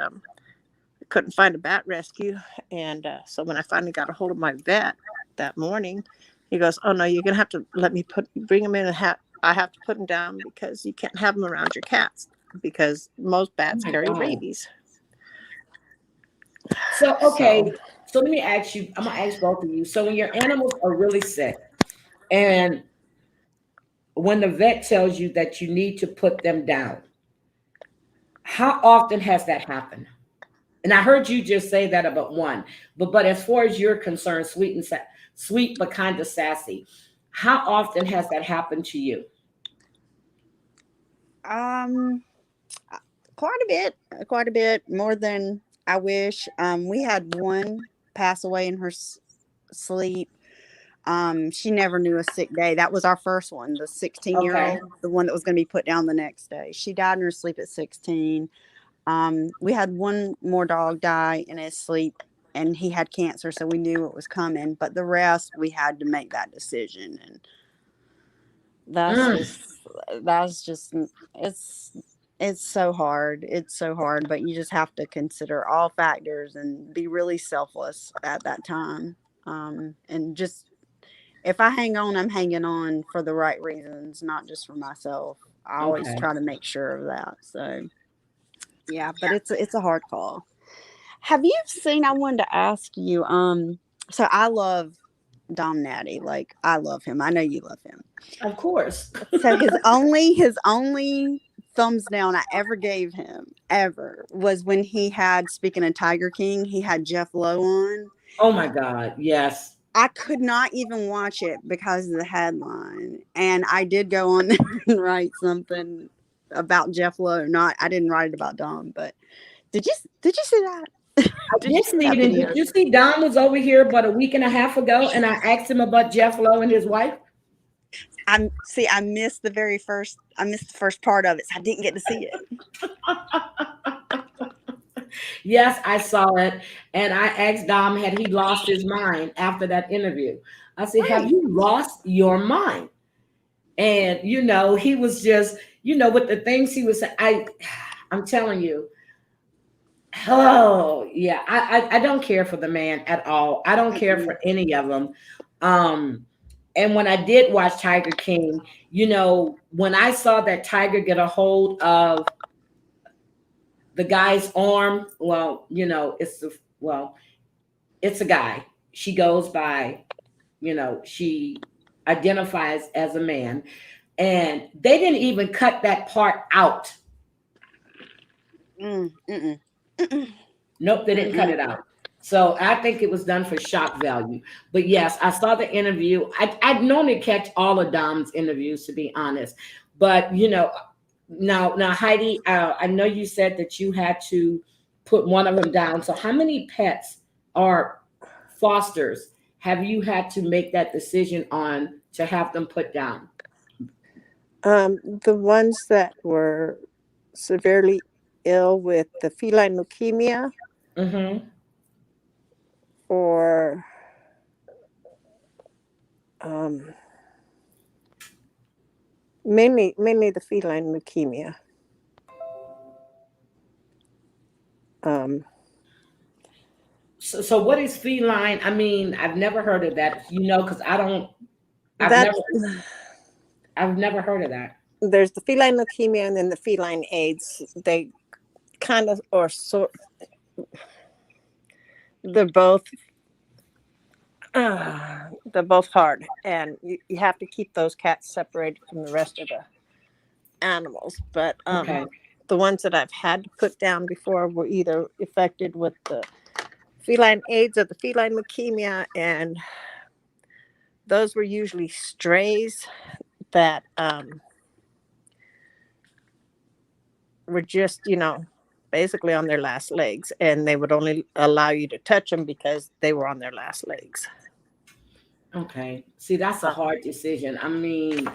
couldn't find a bat rescue. And so when I finally got a hold of my vet that morning, he goes, "Oh no, you're gonna have to let me bring them in a hat. I have to put them down because you can't have them around your cats because most bats Oh my carry God. rabies." So, okay. So So let me ask you, I'm gonna ask both of you. So when your animals are really sick, and when the vet tells you that you need to put them down, how often has that happened? And I heard you just say that about one, but as far as you're concerned, sweet but kind of sassy, how often has that happened to you? Um, quite a bit more than I wish. We had one pass away in her sleep. She never knew a sick day. That was our first one, the 16-year-old, Okay. the one that was going to be put down the next day. She died in her sleep at 16. We had one more dog die in his sleep, and he had cancer, so we knew it was coming. But the rest, we had to make that decision, and that's Mm, just that's just it's so hard. It's so hard, but you just have to consider all factors and be really selfless at that time. And just if I hang on, I'm hanging on for the right reasons, not just for myself. I always okay. try to make sure of that. So yeah, but it's a hard call. Have you seen? I wanted to ask you. So I love Dom Natty. Like I love him. I know you love him. Of course. So his only thumbs down I ever gave him ever was when he had, speaking of Tiger King, he had Jeff Lowe on. Oh my God. Yes. I could not even watch it because of the headline. And I did go on there and write something about Jeff Lowe. I didn't write it about Dom, but did you see that? I Did you did see see that it. And video? did you see Don was over here about a week and a half ago, and I asked him about Jeff Lowe and his wife? I missed the first part of it, so I didn't get to see it. Yes, I saw it. And I asked Dom, had he lost his mind after that interview? I said, "Have Right. you lost your mind?" And he was just, with the things he was saying. I'm telling you, oh yeah, I don't care for the man at all. I don't care Mm-mm. for any of them. Um, and when I did watch Tiger King, when I saw that tiger get a hold of the guy's arm, well, it's a guy. She goes by, she identifies as a man, and they didn't even cut that part out. Mm, mm-mm. Mm-mm. Nope, they didn't cut Mm-mm. it out. So I think it was done for shock value. But yes, I saw the interview. I normally catch all of Dom's interviews, to be honest. But now Heidi, I know you said that you had to put one of them down. So how many pets are fosters have you had to make that decision on to have them put down? The ones that were severely ill with the feline leukemia, Mm-hmm. or um, mainly the feline leukemia. Um, So what is feline? I mean, I've never heard of that, because I don't, I've that never, I've never heard of that. there's the feline leukemia and then the feline AIDS. They kind of or sort. They're both they're both hard, and you have to keep those cats separated from the rest of the animals. But Okay. the ones that I've had to put down before were either affected with the feline AIDS or the feline leukemia, and those were usually strays that were just, basically on their last legs, and they would only allow you to touch them because they were on their last legs. Okay. See, that's a Uh, hard decision. I mean,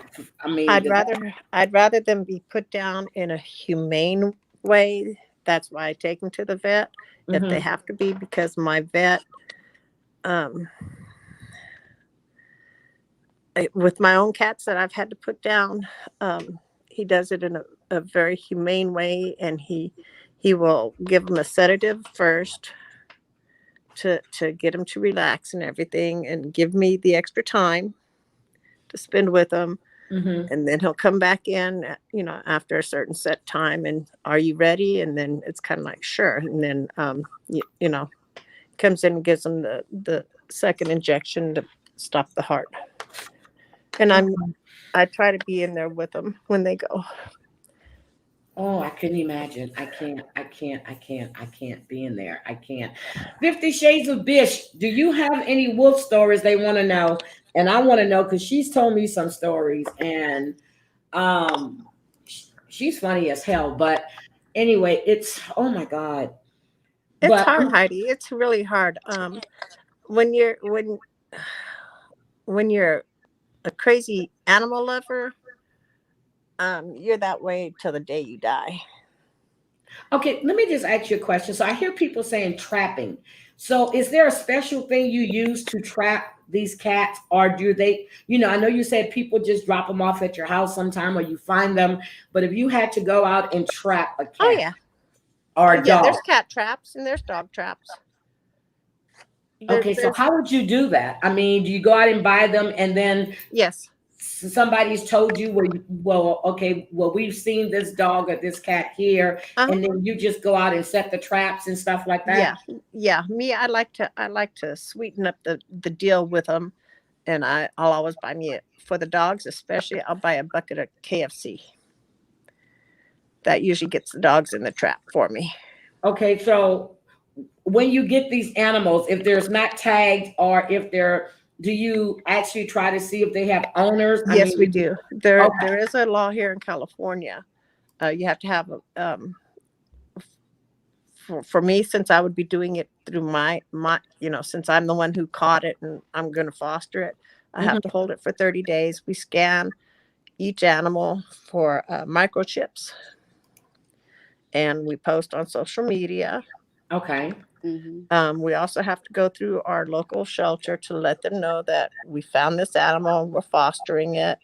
I'd rather them be put down in a humane way. That's why I take them to the vet if they mhm. have to be, because my vet, um, with my own cats that I've had to put down, he does it in a very humane way, and he will give them a sedative first to get them to relax and everything, and give me the extra time to spend with them. Mhm. And then he'll come back in, after a certain set time, and are you ready? And then it's kind of like, sure. And then, comes in and gives them the second injection to stop the heart. And Okay. I try to be in there with them when they go. Oh, I couldn't imagine. I can't be in there. I can't. 50 Shades of Bish. Do you have any wolf stories they want to know? And I want to know because she's told me some stories, and she's funny as hell. But anyway, it's oh my god. It's But hard, Heidi. It's really hard. When you're when you're a crazy animal lover, you're that way till the day you die. okay, let me just ask you a question. So I hear people saying trapping. So is there a special thing you use to trap these cats, or do they? I know you said people just drop them off at your house sometime, or you find them. But if you had to go out and trap a Oh cat yeah, or oh a yeah. dog, There's cat traps and there's dog traps. okay, so There's how would you do that? I mean, do you go out and buy them, and then yes. somebody's told you, well, okay, well, we've seen this dog or this cat here, Uh-huh. and then you just go out and set the traps and stuff like Yeah, that? yeah. Me, I like to sweeten up the deal with them, and I'll always buy me for the dogs, especially. I'll buy a bucket of KFC. That usually gets the dogs in the trap for me. Okay, so when you get these animals, if there's not tagged or if they're, do you actually try to see if they have owners? I Yes, we mean, do. There okay, there is a law here in California. You have to have for me, since I would be doing it through my since I'm the one who caught it and I'm going to foster it, I have mhm, to hold it for 30 days. We scan each animal for microchips, and we post on social media. okay, Hmm. We also have to go through our local shelter to let them know that we found this animal and we're fostering it.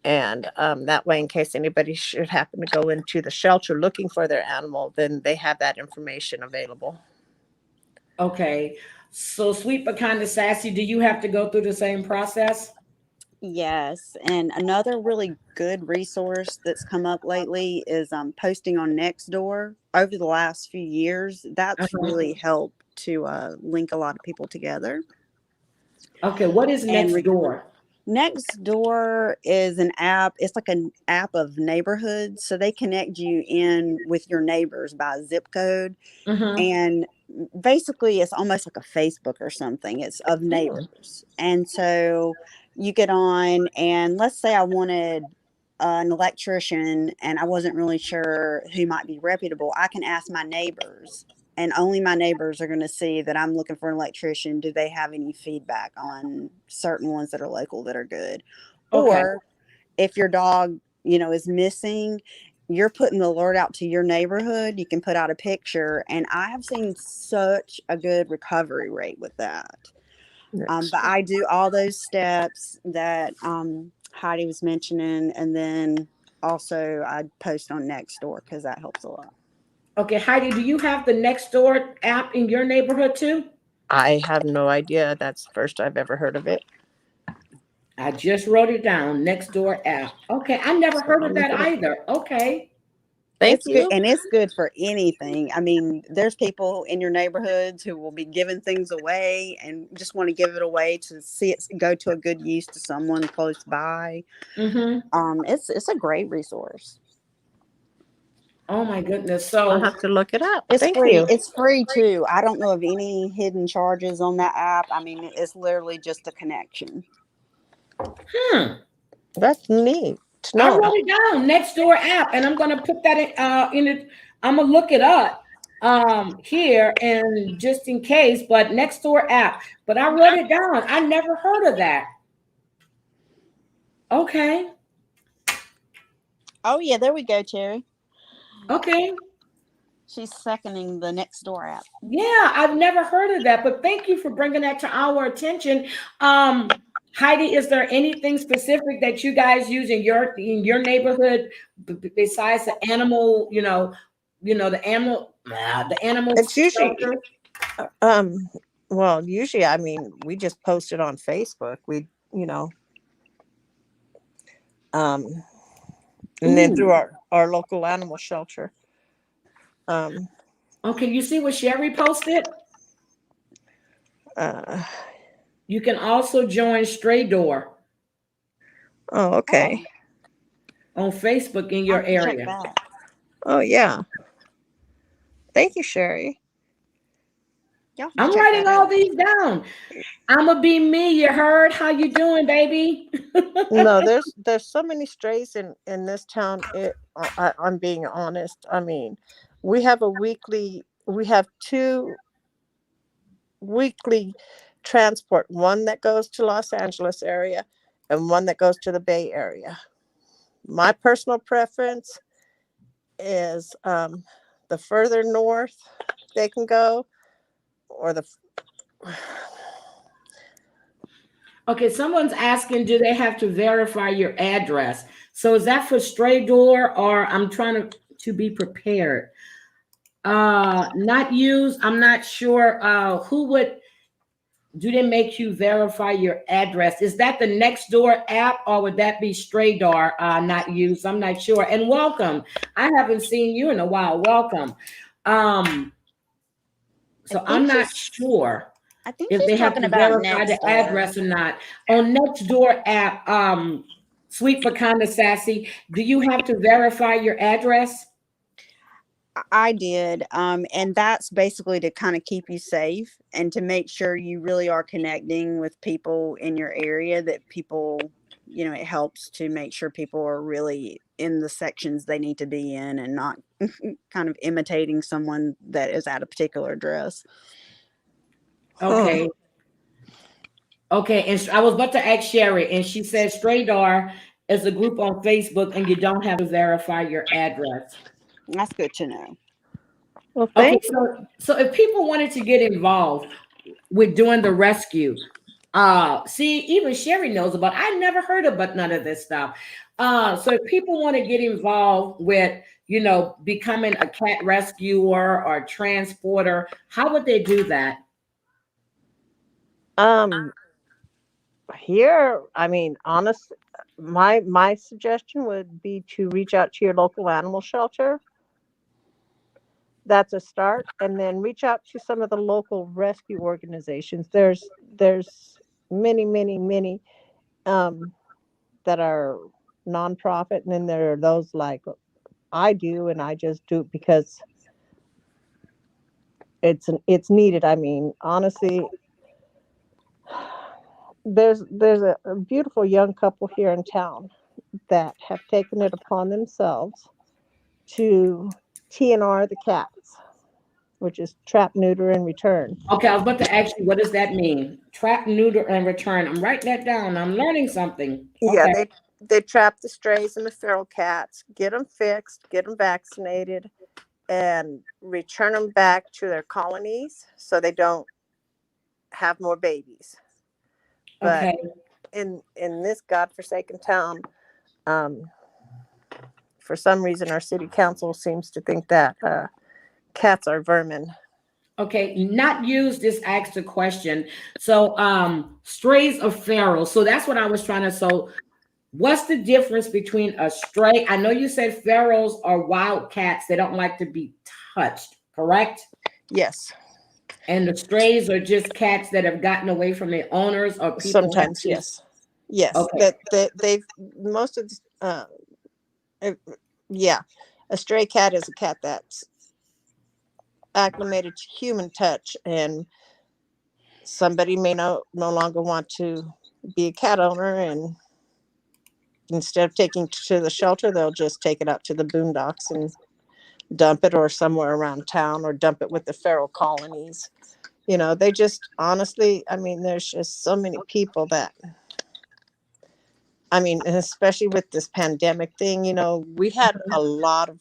And that way, in case anybody should happen to go into the shelter looking for their animal, then they have that information available. okay. So sweet but kind of sassy, do you have to go through the same process? Yes, and another really good resource that's come up lately is posting on Nextdoor. Over the last few years, that's Uh-huh. really helped to link a lot of people together. Okay, what is And next door? Nextdoor is an app. It's like an app of neighborhoods, so they connect you in with your neighbors by zip code. Mm-hmm. And basically it's almost like a Facebook or something. It's of neighbors. And so you get on, and let's say I wanted an electrician and I wasn't really sure who might be reputable. I can ask my neighbors, and only my neighbors are going to see that I'm looking for an electrician. Do they have any feedback on certain ones that are local that are good? Okay. Or if your dog, is missing, you're putting the alert out to your neighborhood. You can put out a picture, and I have seen such a good recovery rate with that. But I do all those steps that Heidi was mentioning, and then also I post on Nextdoor because that helps a lot. Okay, Heidi, do you have the Nextdoor app in your neighborhood too? I have no idea. That's the first I've ever heard of it. I just wrote it down. Nextdoor app. Okay, I never So heard I'll of look that it up. either. Okay. Thank It's good, you. and it's good for anything. I mean, there's people in your neighborhoods who will be giving things away and just want to give it away to see it go to a good use to someone close by. Mm-hmm. It's a great resource. Oh my goodness. I'll So have to look it up. It's Thank free. you. It's free too. I don't know of any hidden charges on that app. I mean, it's literally just a connection. hmm. That's neat to I know. wrote it down. Nextdoor app, and I'm gonna put that in it. I'm gonna look it up here and just in case, but Nextdoor app. But I wrote it down. I never heard of that. Okay. Oh yeah, there we go, Cherry. Okay. She's seconding the Nextdoor app. Yeah, I've never heard of that, but thank you for bringing that to our attention. Heidi, is there anything specific that you guys use in your neighborhood besides the animal, the animal It's usually, shelter? um, well, usually, I mean, we just post it on Facebook. You know, um, and then through Ooh. our local animal shelter. Um, Okay, you see what Sherry posted? uh, You can also join Stray Door oh, Oh, okay. on Facebook in I your have to check area. that. Oh, yeah. Thank you, Sherry. Y'all have to I'm check writing that all out. these down. I'ma be me. You heard? How you doing, baby? No, there's so many strays in this town. I'm being honest. I mean, we have two weekly transport, one that goes to Los Angeles area and one that goes to the Bay Area. My personal preference is the further north they can go, or the Okay, someone's asking, do they have to verify your address? So is that for Stray Door, or I'm trying to be prepared? Not used. I'm not sure. Who would do they make you verify your address? Is that the Nextdoor app, or would that be Stray Door? Not used. I'm not sure. And welcome. I haven't seen you in a while. Welcome. Um, I so think I'm not she's. sure I think if she's they have talking to about verify the Nextdoor. address or not. On Nextdoor app, Sweet but kinda sassy, do you have to verify your address? I did. And that's basically to kind of keep you safe and to make sure you really are connecting with people in your area, that people, it helps to make sure people are really in the sections they need to be in and not kind of imitating someone that is at a particular address. huh. Okay. Okay, and I was about to ask Sherry, and she said Straydar is a group on Facebook, and you don't have to verify your address. That's good to know. Well, Okay, thank you. so if people wanted to get involved with doing the rescue, see, even Sherry knows about. I never heard about none of this stuff. So if people want to get involved with, becoming a cat rescuer or transporter, how would they do that? Um, Here, I mean, honest, my suggestion would be to reach out to your local animal shelter. That's a start, and then reach out to some of the local rescue organizations. There's many um that are nonprofit, and then there are those like I do, and I just do it because it's needed. I mean, honestly, there's a beautiful young couple here in town that have taken it upon themselves to TNR the cats, which is trap, neuter, and return. Okay, I was about to ask you, what does that mean? Trap, neuter, and return. I'm writing that down. I'm learning something. Yeah, Okay. they trap the strays and the feral cats, get them fixed, get them vaccinated, and return them back to their colonies so they don't have more babies. But Okay. in this godforsaken town, um, for some reason, our city council seems to think that cats are vermin. Okay. Not used, just asked a question. So strays or feral. So that's what I was trying to. So what's the difference between a stray? I know you said ferals are wild cats. They don't like to be touched, correct? Yes, And the strays are just cats that have gotten away from their owners or people have sometimes just, yes, yes. okay. That they've most of the, uh, yeah, a stray cat is a cat that's acclimated to human touch, and somebody may no longer want to be a cat owner, and instead of taking it to the shelter, they'll just take it out to the boondocks and dump it, or somewhere around town, or dump it with the feral colonies. You know, they just honestly, I mean, there's just so many people that, I mean, and especially with this pandemic thing, you know, we had a lot of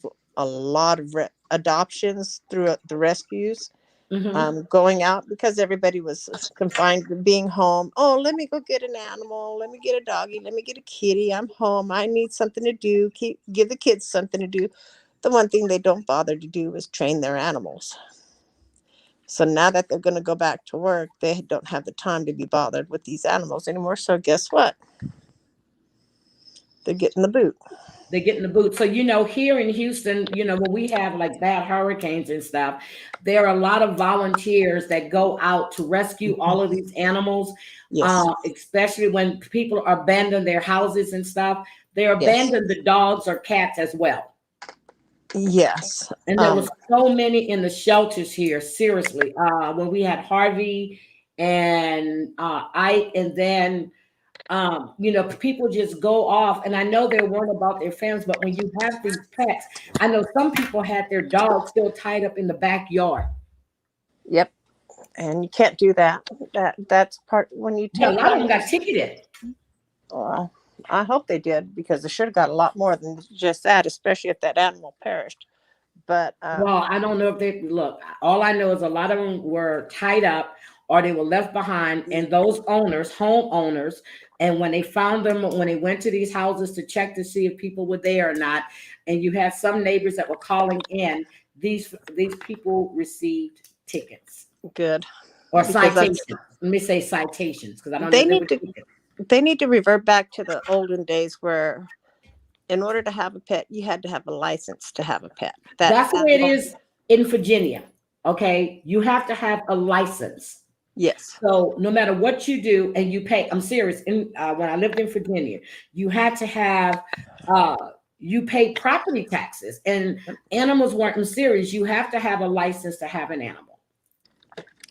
adoptions through the rescues, Mm-hmm. going out because everybody was confined to being home. Oh, let me go get an animal. Let me get a doggy. Let me get a kitty. I'm home. I need something to do. Give the kids something to do. The one thing they don't bother to do is train their animals. So now that they're going to go back to work, they don't have the time to be bothered with these animals anymore. So guess what? They're getting the boot. They get in the boot. So, here in Houston, when we have like bad hurricanes and stuff, there are a lot of volunteers that go out to rescue all of these animals, Yes. especially when people abandon their houses and stuff. They Yes. abandon the dogs or cats as well. Yes. And there was so many in the shelters here, seriously. When we had Harvey and Ike, and then people just go off, and I know they're worried about their families, but when you have these pets, I know some people had their dogs still tied up in the backyard. Yep. And you can't do that. That's part when you Yeah, a take lot of them got animals. ticketed. Well, I hope they did, because they should have got a lot more than just that, especially if that animal perished. But Well, I don't know if they look. All I know is a lot of them were tied up or they were left behind, and those owners, homeowners, and when they found them, when they went to these houses to check to see if people were there or not, and you had some neighbors that were calling in, these people received tickets good, or because citations. that's Let me say citations because I don't know they if they need were to tickets. they need to revert back to the olden days where, in order to have a pet, you had to have a license to have a pet. That That's the way it animal, is in Virginia. Okay, you have to have a license. yes, So no matter what you do, and you pay, I'm serious. When I lived in Virginia, you had to have, you paid property taxes, and animals weren't in series. You have to have a license to have an animal.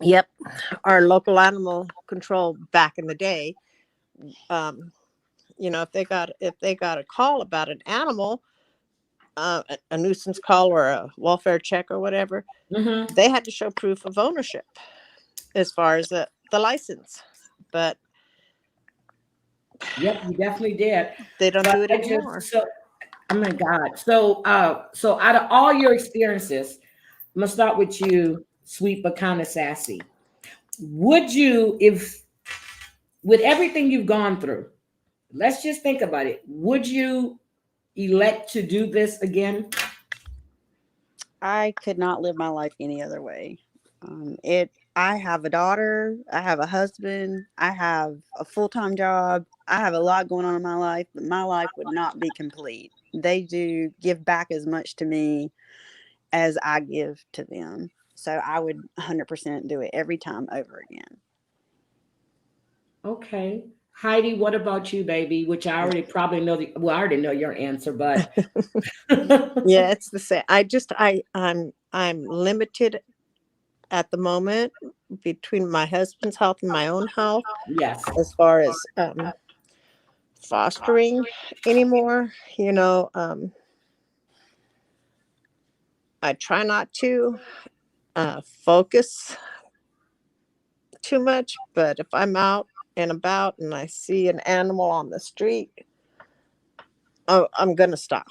yep. Our local animal control back in the day, um, if they got a call about an animal, a nuisance call or a welfare check or whatever, Mm-hmm. they had to show proof of ownership as far as the license. But Yep, you definitely did. they don't But do it I just anymore. so oh my God. So out of all your experiences, I'm gonna start with you, sweet but kind of sassy. Would you, if with everything you've gone through, let's just think about it. Would you elect to do this again? I could not live my life any other way. It. I have a daughter. I have a husband. I have a full-time job. I have a lot going on in my life, but my life would not be complete. They do give back as much to me as I give to them. So I would 100% do it every time over again. Okay. Heidi, what about you, baby? Which I already probably know I already know your answer, but Yeah, it's the same. I'm limited at the moment, between my husband's health and my own health, Yes. as far as fostering anymore. I try not to focus too much, but if I'm out and about and I see an animal on the street, I'm going to stop.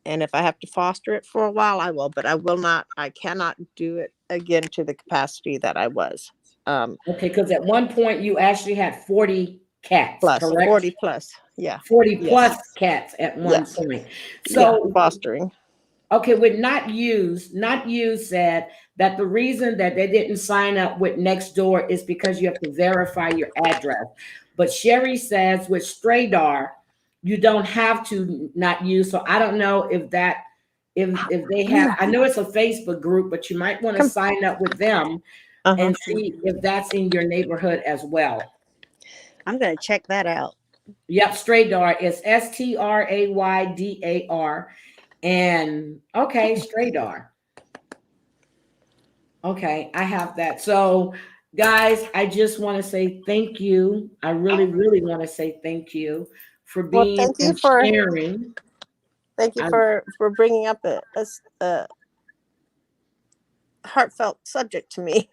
And if I have to foster it for a while, I will, but I cannot do it again to the capacity that I was. Okay, because at one point you actually had 40 cats, Plus correct? 40 plus. Yeah. 40 Yes. plus cats at one Yes. point. Yeah. So, Fostering. okay, with not used said that the reason that they didn't sign up with Nextdoor is because you have to verify your address. But Sherry says with Straydar, you don't have to not use. So I don't know if they have, I know it's a Facebook group, but you might want to Come. sign up with them and see if that's in your neighborhood as well. I'm going to check that out. Yep, Straydar is STRAYDAR. And okay, Straydar. Okay, I have that. So, guys, I just want to say thank you. I really, really want to say thank you for Well, being and sharing. thank you I, for bringing up a heartfelt subject to me.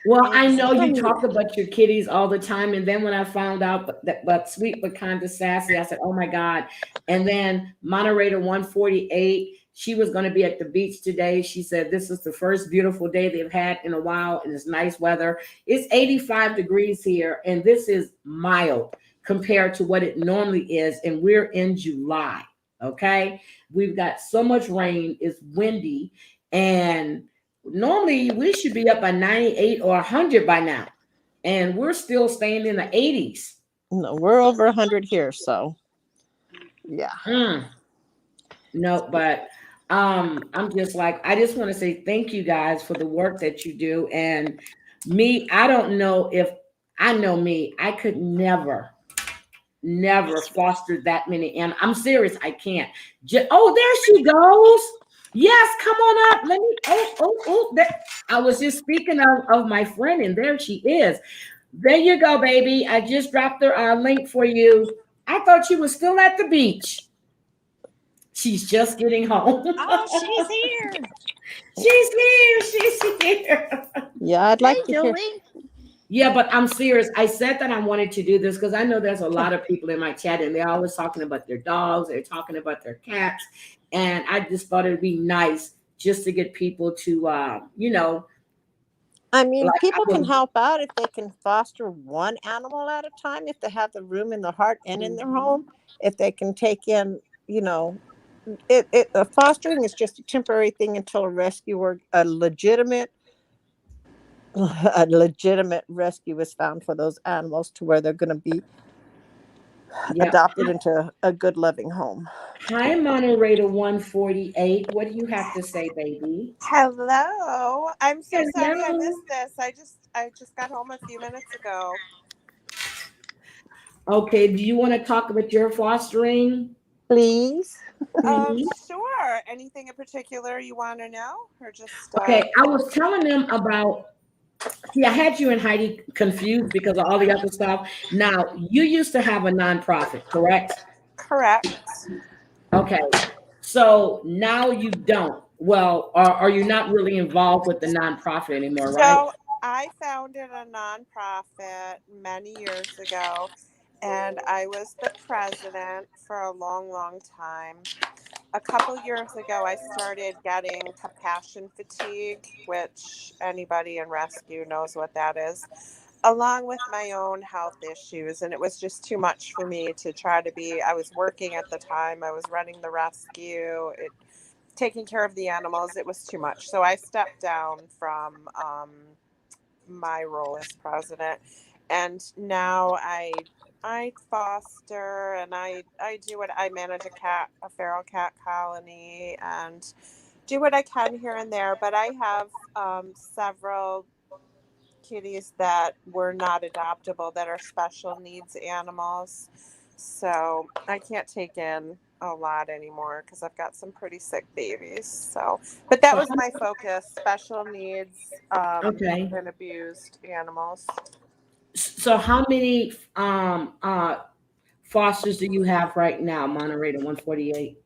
well, I know you Exactly. talk about your kitties all the time, and then when I found out that but sweet but kind of sassy, I said, "Oh my God!" And then moderator 148, she was going to be at the beach today. She said this is the first beautiful day they've had in a while, and it's nice weather. It's 85 degrees here, and this is mild compared to what it normally is, and we're in July. Okay, we've got so much rain. It's windy, and normally we should be up by 98 or 100 by now, and we're still staying in the 80s. No, we're over 100 here, so yeah. No, but I'm just like, I just want to say thank you guys for the work that you do. And me, I don't know if I know me, I could never foster that many. And I'm serious, I can't. Oh, there she goes. Yes, come on up. Let me. Oh. There. I was just speaking of my friend, and there she is. There you go, baby. I just dropped the link for you. I thought you were still at the beach. She's just getting home. Oh, she's here. She's here. Yeah, I'd like Hey, to hear. Julie. Yeah, but I'm serious. I said that I wanted to do this because I know there's a lot of people in my chat and they're always talking about their dogs, they're talking about their cats. And I just thought it'd be nice just to get people to, I mean, like people can help out if they can foster one animal at a time, if they have the room in their heart and in their home, if they can take in, fostering is just a temporary thing until a rescue or a legitimate rescue is found for those animals to where they're going to be adopted into a good loving home. Hi, moderator 148. What do you have to say, baby? Hello. I'm so sorry I Hello. missed this. I just got home a few minutes ago. Okay, do you want to talk about your fostering? Please. Sure. Anything in particular you want to know, or just Okay, I was telling them about. See, I had you and Heidi confused because of all the other stuff. Now, you used to have a nonprofit, correct? correct? Okay, so now you don't. Well, are you not really involved with the nonprofit anymore, right? So I founded a nonprofit many years ago, and I was the president for a long, long time. A couple years ago, I started getting compassion fatigue, which anybody in rescue knows what that is, along with my own health issues. And it was just too much for me to try to be. I was working at the time, I was running the rescue, taking care of the animals. It was too much. So I stepped down from my role as president. And now I foster and I do what I manage a feral cat colony and do what I can here and there. But I have several kitties that were not adoptable that are special needs animals. So I can't take in a lot anymore because I've got some pretty sick babies. So, but that was my focus: special needs Okay. and abused animals. So how many fosters do you have right now, Monterey 148?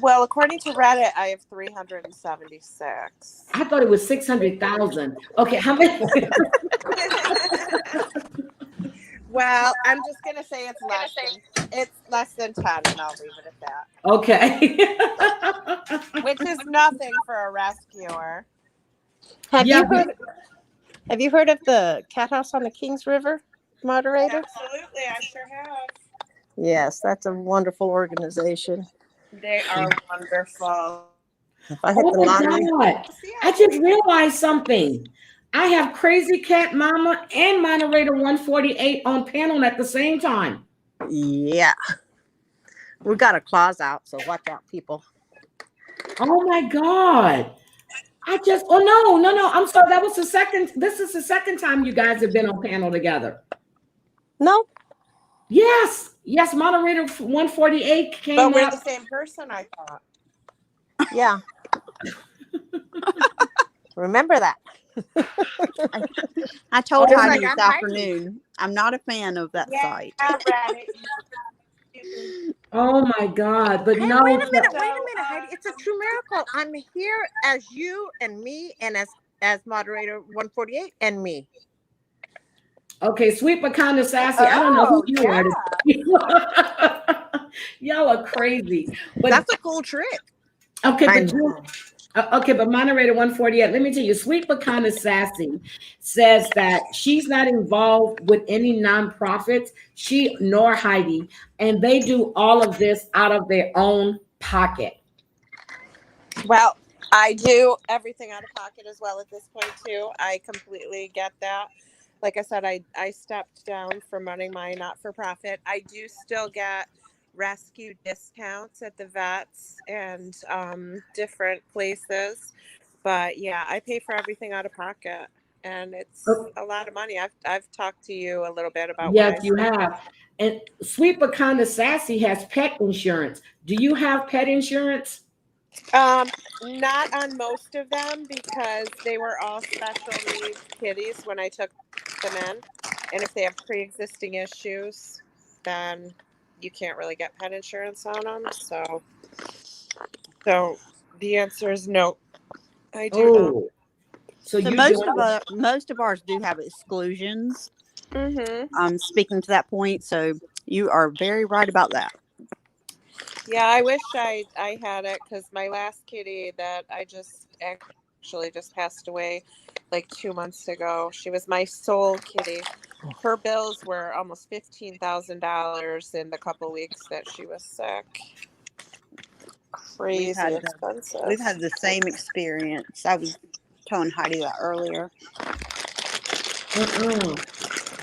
Well, according to Reddit, I have 376. I thought it was 600,000. Okay, how many? Well, I'm just gonna say it's less than 10, and I'll leave it at that. Okay. Which is nothing for a rescuer. Have Yeah, you heard of the cat house on the Kings River, moderator? Absolutely, I sure have. Yes, that's a wonderful organization. They are wonderful. If I hit Oh the my lottery, God. I just realized something. I have Crazy Cat Mama and Moderator 148 on panel at the same time. yeah, we got a claws out, so watch out, people. Oh my God. No. I'm sorry. This is the second time you guys have been on panel together. No, Yes. Yes. Moderator 148 came But we're up. the same person, I thought. yeah. Remember that. I told Just Heidi like this I'm Heidi. afternoon, I'm not a fan of that site. Oh my God. But Hey, no. wait a minute, Heidi. It's a true miracle. I'm here as you and me, and as moderator 148 and me. Okay, sweet but kind of sassy. I don't know who you are. Y'all are crazy. But That's a cool trick. okay, I but know. but moderator 148, let me tell you, sweet but kind of sassy says that she's not involved with any nonprofits, she nor Heidi, and they do all of this out of their own pocket. Well, I do everything out of pocket as well at this point too. I completely get that. Like I said, I stepped down from running my not-for-profit. I do still get rescue discounts at the vets and different places. But yeah, I pay for everything out of pocket, and it's a lot of money. I've talked to you a little bit about Yes, you have. And sweet but kind of sassy has pet insurance. Do you have pet insurance? Not on most of them because they were all special needs kitties when I took them in, and if they have pre-existing issues, then you can't really get pet insurance on them. So the answer is no. I do not. Oh, so So you most of ours do have exclusions. Mm-hmm. Speaking to that point, so you are very right about that. Yeah, I wish I had it because my last kitty that I just actually just passed away like 2 months ago. She was my sole kitty. Her bills were almost $15,000 in the couple weeks that she was sick. Crazy expensive. We've had the same experience. I was telling Heidi that earlier.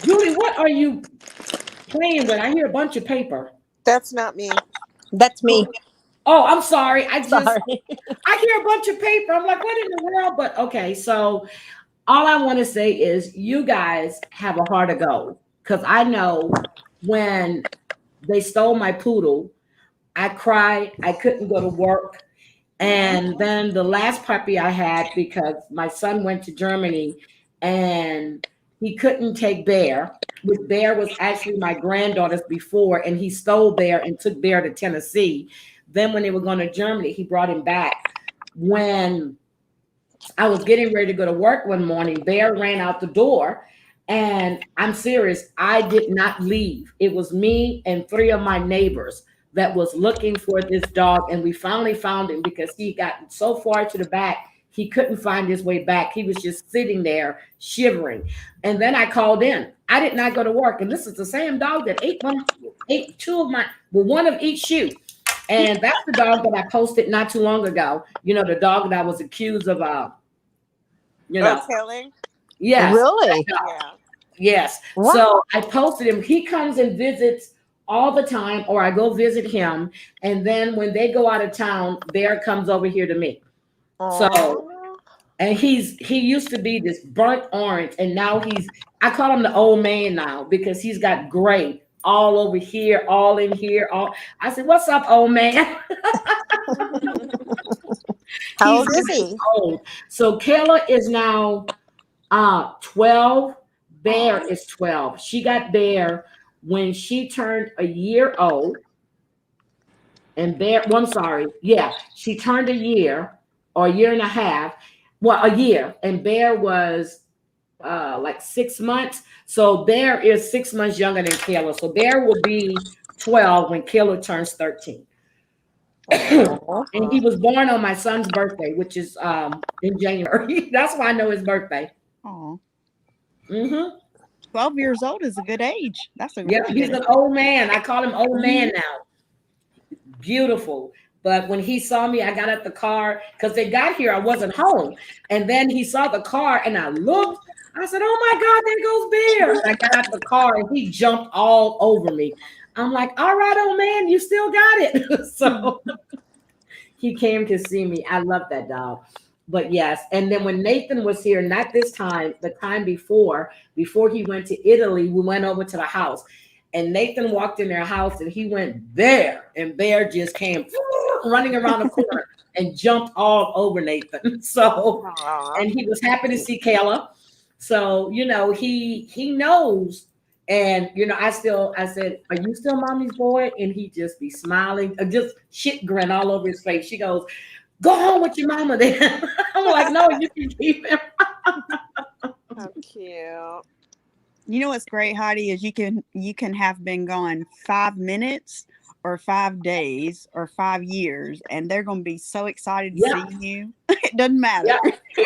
Julie, what are you playing with? I hear a bunch of paper. That's not me. That's me. Oh, I'm sorry. I hear a bunch of paper. I'm like, what in the world? But okay, so all I want to say is you guys have a heart of gold because I know when they stole my poodle, I cried. I couldn't go to work. And then the last puppy I had, because my son went to Germany and he couldn't take Bear, which Bear was actually my granddaughter's before, and he stole Bear and took Bear to Tennessee. Then when they were going to Germany, he brought him back. When I was getting ready to go to work one morning, Bear ran out the door. And I'm serious, I did not leave. It was me and 3 of my neighbors that was looking for this dog. And we finally found him because he got so far to the back, he couldn't find his way back. He was just sitting there shivering. And then I called in. I did not go to work. And this is the same dog that ate one of each shoe. And that's the dog that I posted not too long ago. You know, the dog that I was accused of, killing. Yes. Really? Yeah. Yes. What? So I posted him. He comes and visits all the time, or I go visit him. And then when they go out of town, Bear comes over here to me. So, and he used to be this burnt orange, and now I call him the old man now because he's got gray all over here, all in here. All I said, "What's up, old man?" How He's old is he? old. So Kayla is now 12. Bear Aw. is 12. She got Bear when she turned a year old. And Bear, well, I'm sorry. Yeah, she turned a year or a year and a half. Well, a year. And Bear was like 6 months. So Bear is 6 months younger than Kayla. So Bear will be 12 when Kayla turns 13. Oh, And he was born on my son's birthday, which is in January. That's why I know his birthday. Oh, Hmm 12 years old is a good age. That's a Yeah, really he's good an age. old man. I call him old man Mhm. now. Beautiful. But when he saw me, I got out the car because they got here. I wasn't home. And then he saw the car and I looked. I said, "Oh my God, there goes Bear." And I got out the car and he jumped all over me. I'm like, "All right, old man, you still got it." So he came to see me. I love that dog. But yes, and then when Nathan was here, not this time, the time before he went to Italy, we went over to the house. And Nathan walked in their house and he went Bear, and Bear just came running around the corner and jumped all over Nathan. So, Aw. and he was happy to see Kayla. So, he knows. And I said, "Are you still mommy's boy?" And he just be smiling, just shit grin all over his face. She goes, "Go home with your mama then." I'm like, "No, you can keep him." How cute. You know what's great, Heidi, is you can have been gone 5 minutes or 5 days or 5 years, and they're going to be so excited to Yeah, see you. It doesn't matter. yeah.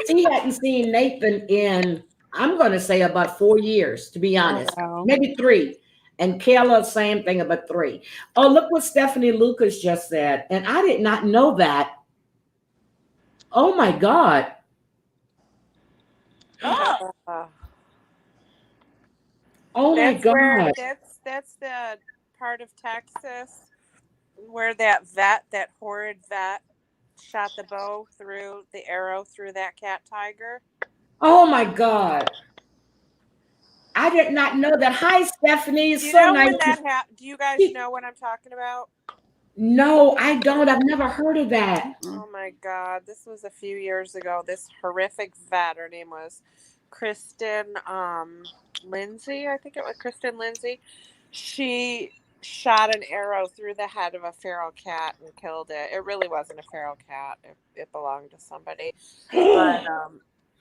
He hadn't seen Nathan in, I'm going to say, about 4 years, to be Oh honest, wow. maybe 3. And Kayla, same thing, about 3. Oh, look what Stephanie Lucas just said. And I did not know that. Oh my God. Oh, Uh, Oh my that's where God. that's the part of Texas where that horrid vet shot the arrow through that cat tiger. Oh my God. I did not know that. Hi, Stephanie. Do It's you so know nice when to that happened? Do you guys see. know what I'm talking about? No, I don't. I've never heard of that. Oh my God, this was a few years ago. This horrific vet, her name was Kristen Lindsay, I think it was Kristen Lindsay. She shot an arrow through the head of a feral cat and killed it. It really wasn't a feral cat. It belonged to somebody. But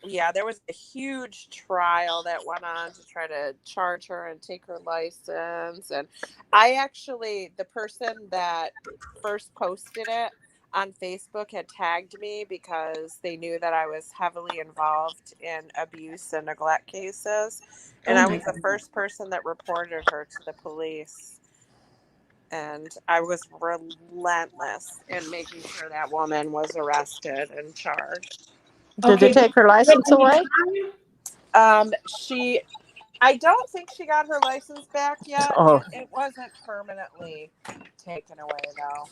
yeah, there was a huge trial that went on to try to charge her and take her license. And the person that first posted it on Facebook had tagged me because they knew that I was heavily involved in abuse and neglect cases. And Oh I my was the God. first person that reported her to the police. And I was relentless in making sure that woman was arrested and charged. Did they Okay. take her license Any away? time? I don't think she got her license back yet. Oh, It wasn't permanently taken away though.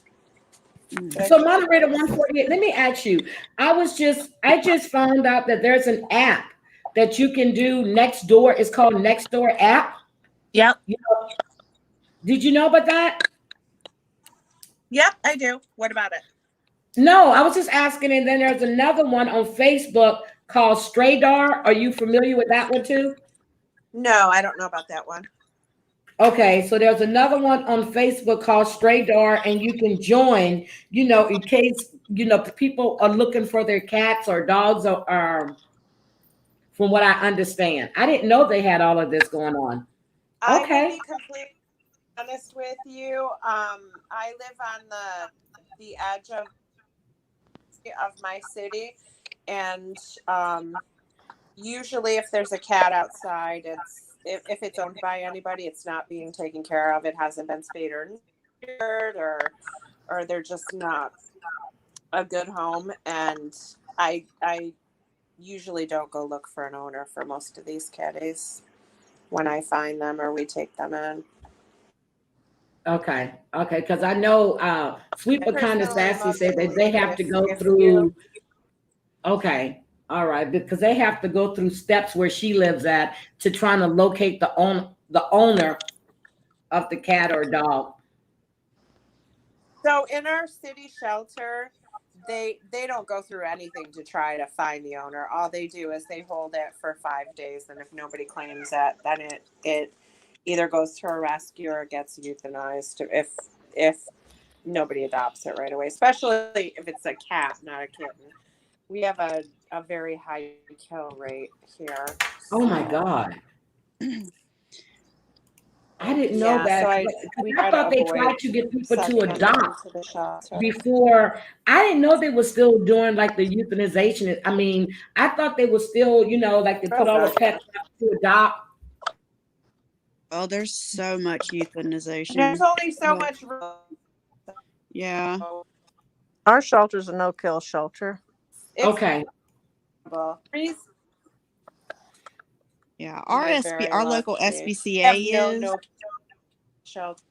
mm. But I So think it moderator was. 148, let me ask you. I just found out that there's an app that you can do next door. It's called Next Door app. Yep. You know, did you know about that? Yep, I do. What about it? No, I was just asking. And then there's another one on Facebook called Straydar. Are you familiar with that one too? No, I don't know about that one. Okay, so there's another one on Facebook called Straydar, and you can join, in case, people are looking for their cats or dogs or from what I understand. I didn't know they had all of this going on. I will Okay. be completely honest with you. I live on the edge of my city, and usually if there's a cat outside, if it's owned by anybody, it's not being taken care of. It hasn't been spayed or neutered, or they're just not a good home. And I usually don't go look for an owner for most of these catties when I find them or we take them in. Okay. Okay. Because I know Sweet I but kind of personally sassy most said that they believe have to go if you through. Okay. All right. Because they have to go through steps where she lives at to trying to locate the owner of the cat or dog? So in our city shelter, they don't go through anything to try to find the owner. All they do is they hold it for 5 days, and if nobody claims it, then it either goes to a rescue or gets euthanized if nobody adopts it right away. Especially if it's a cat, not a kitten. We have a very high kill rate here. Oh my God. I didn't know Yeah, that. so 'Cause we I try to thought they avoid tried to get people to sending them adopt to the shelter. before. I didn't know they were still doing like the euthanization. I mean, I thought they were still, like they put all the pets up to adopt. Oh, there's so much euthanization. There's only so much room. Yeah. Our shelter's a no-kill shelter. Okay. Yeah. Our Very our local lucky. SPCA We have is, no shelter.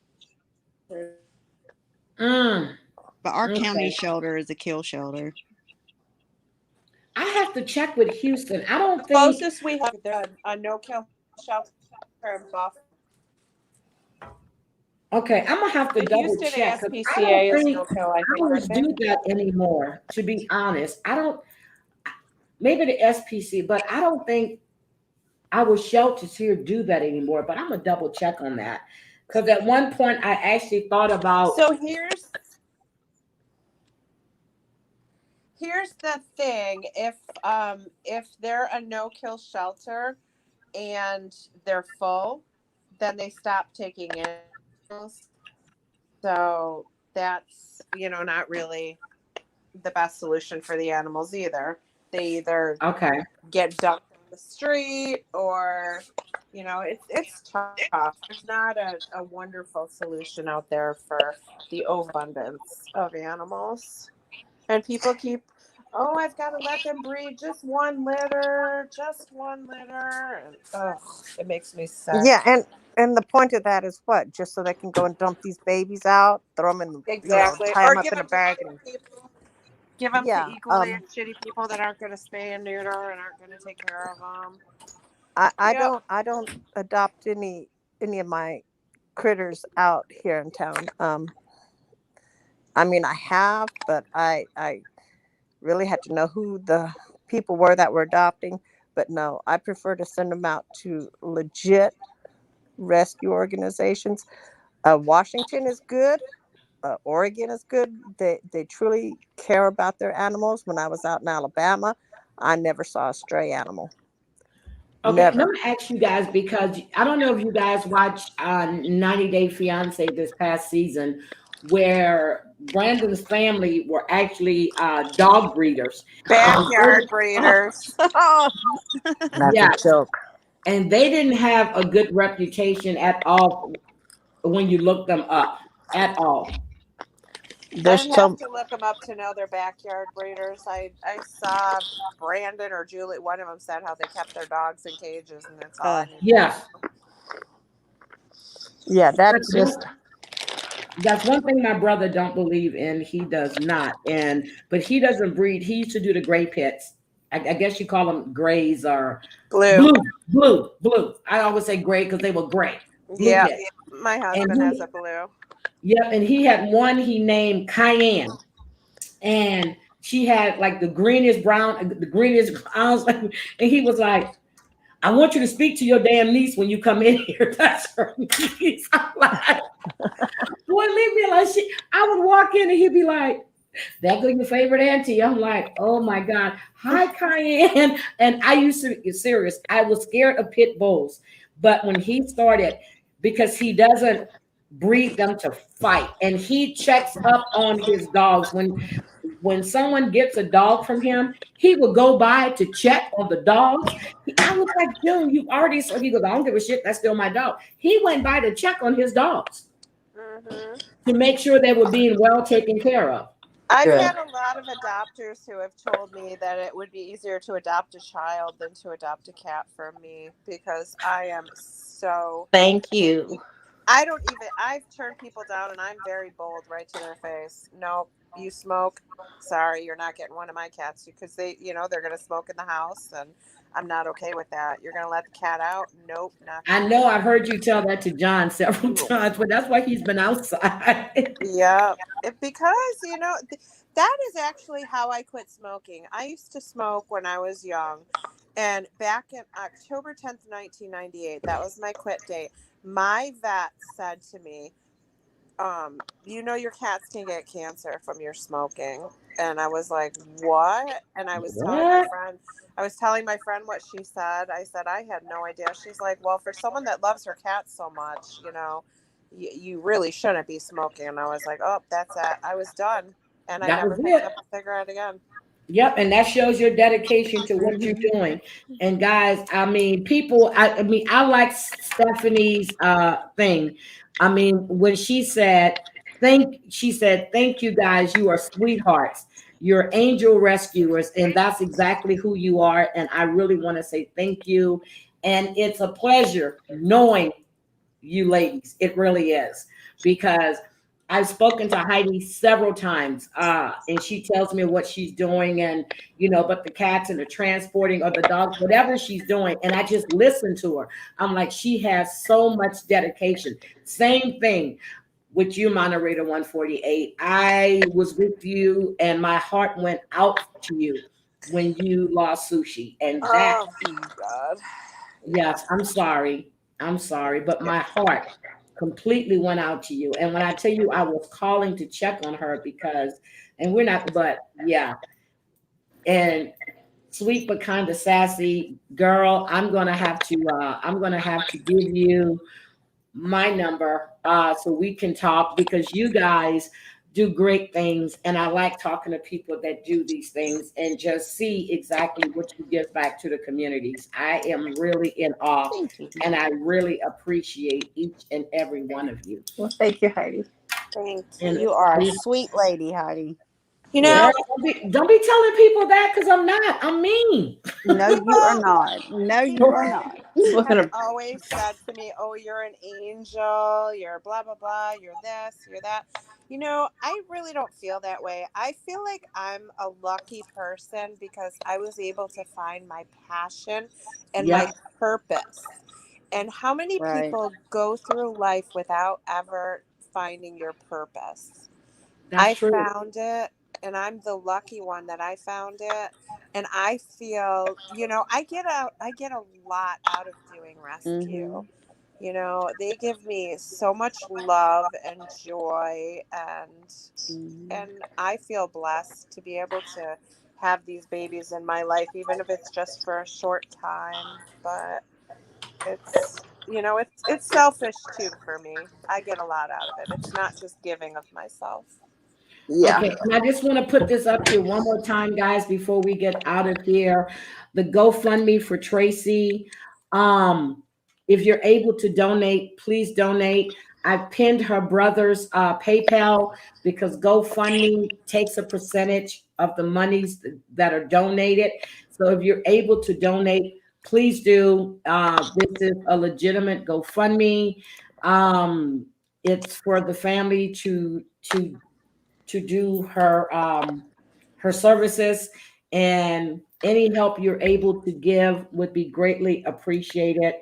but our county Okay. shelter is a kill shelter. I have to check with Houston. I don't think. Closest we have a no-kill shelter in Buffalo. Okay, I'm gonna have to The double Houston check. 'Cause I SPCA don't is think no-kill, I think. ours do that anymore. To be honest, I don't. Maybe the SPC, but I don't think our shelters here do that anymore. But I'm gonna double check on that because at one point I actually thought about. So here's the thing: if they're a no-kill shelter and they're full, then they stop taking animals. So that's not really the best solution for the animals either. They either Okay. get dumped on the street or it's tough. There's not a wonderful solution out there for the overabundance of animals. And people keep, oh, I've got to let them breed just one litter. And it makes me sick. Yeah, and the point of that is what? Just so they can go and dump these babies out, throw them in, Exactly. tie Or them up give in a them to bag, shitty and people. Give them to yeah. equally shitty people that aren't going to spay and neuter and aren't going to take care of them. I Yep. don't adopt any of my critters out here in town. I mean, I have, but I really had to know who the people were that were adopting. But no, I prefer to send them out to legit rescue organizations. Washington is good. Oregon is good. They truly care about their animals. When I was out in Alabama, I never saw a stray animal. Okay, and I'm Never. gonna ask you guys because I don't know if you guys watched 90 Day Fiance this past season, where Brandon's family were actually dog breeders. Backyard breeders. That's Yeah, a joke. and they didn't have a good reputation at all when you look them up at all. I There's didn't have some. to look them up to know they're backyard breeders. I saw Brandon or Julie, one of them said how they kept their dogs in cages, and that's all I need. Yes, Yeah, that's just. that's one thing my brother don't believe in. He does not, but he doesn't breed. He used to do the gray pits. I guess you call them grays or Blue. blue. I always say gray because they were gray. Blue Yeah, pits. my husband has a blue. Yep, and he had one he named Cayenne, and she had like the greenest brown, the greenest. I was like, and he was like, "I want you to speak to your damn niece when you come in here." That's her niece. I'm like, boy, leave me alone. I would walk in and he'd be like, "That go your favorite auntie." I'm like, "Oh my God, hi Cayenne." And I used to get serious. I was scared of pit bulls, but when he started, because he doesn't breed them to fight, and he checks up on his dogs when someone gets a dog from him, he will go by to check on the dogs. I was like, "Dude, you already." So he goes, "I don't give a shit. That's still my dog." He went by to check on his dogs to make sure they were being well taken care of. I've had a lot of adopters who have told me that it would be easier to adopt a child than to adopt a cat from me because I am so. Thank you. I've turned people down and I'm very bold right to their face. Nope, you smoke. Sorry, you're not getting one of my cats because they're going to smoke in the house and I'm not okay with that. You're gonna let the cat out? Nope, not I gonna know do I've heard you tell that to John several it. times, but that's why he's been outside. Yeah, because that is actually how I quit smoking. I used to smoke when I was young, and back in October 10th, 1998, that was my quit date. My vet said to me, your cats can get cancer from your smoking. And I was like, what? And What? I was telling my friend what she said. I said, I had no idea. She's like, well, for someone that loves her cats so much, you really shouldn't be smoking. And I was like, oh, that's it. I was done. And I That was never picked it. up a cigarette again. Yep, and that shows your dedication to what you're Mhm. doing. And guys, I mean, people, I like Stephanie's thing. I mean, when she said, thank you guys, you are sweethearts. You're angel rescuers, and that's exactly who you are. And I really want to say thank you. And it's a pleasure knowing you ladies. It really is, because I've spoken to Heidi several times, and she tells me what she's doing, and but the cats and the transporting or the dogs, whatever she's doing, and I just listen to her. I'm like, she has so much dedication. Same thing with you, Moderator 148. I was with you, and my heart went out to you when you lost Sushi, and that, Oh, God. Yeah. yes, I'm sorry, but my heart completely went out to you. And when I tell you I was calling to check on her because, and we're not, but yeah. And sweet but kind of sassy girl, I'm gonna have to give you my number so we can talk, because you guys do great things, and I like talking to people that do these things and just see exactly what you give back to the communities. I am really in awe, Thank you. and I really appreciate each and every one of you. Well, thank you, Heidi. Thank And you. You are a sweet lady, Heidi. You girl, know, don't be telling people that, because I'm not. I'm mean. No, you are people not. No, you are people not. We're have gonna. always said to me, oh, you're an angel, you're blah, blah, blah, you're this, you're that. I really don't feel that way. I feel like I'm a lucky person because I was able to find my passion and my Yep, purpose. And how many Right. people go through life without ever finding your purpose? that's I true. found it, and I'm the lucky one that I found it. And I feel, I get a lot out of doing rescue. Mm-hmm. They give me so much love and joy, Mm-hmm. and I feel blessed to be able to have these babies in my life, even if it's just for a short time. But it's selfish too for me. I get a lot out of it. It's not just giving of myself. Yeah. Okay, and I just want to put this up here one more time, guys, before we get out of here. The GoFundMe for Tracy. Um, if you're able to donate, please donate. I pinned her brother's PayPal, because GoFundMe takes a percentage of the monies that are donated. So if you're able to donate, please do. This is a legitimate GoFundMe. It's for the family to do her services, and any help you're able to give would be greatly appreciated.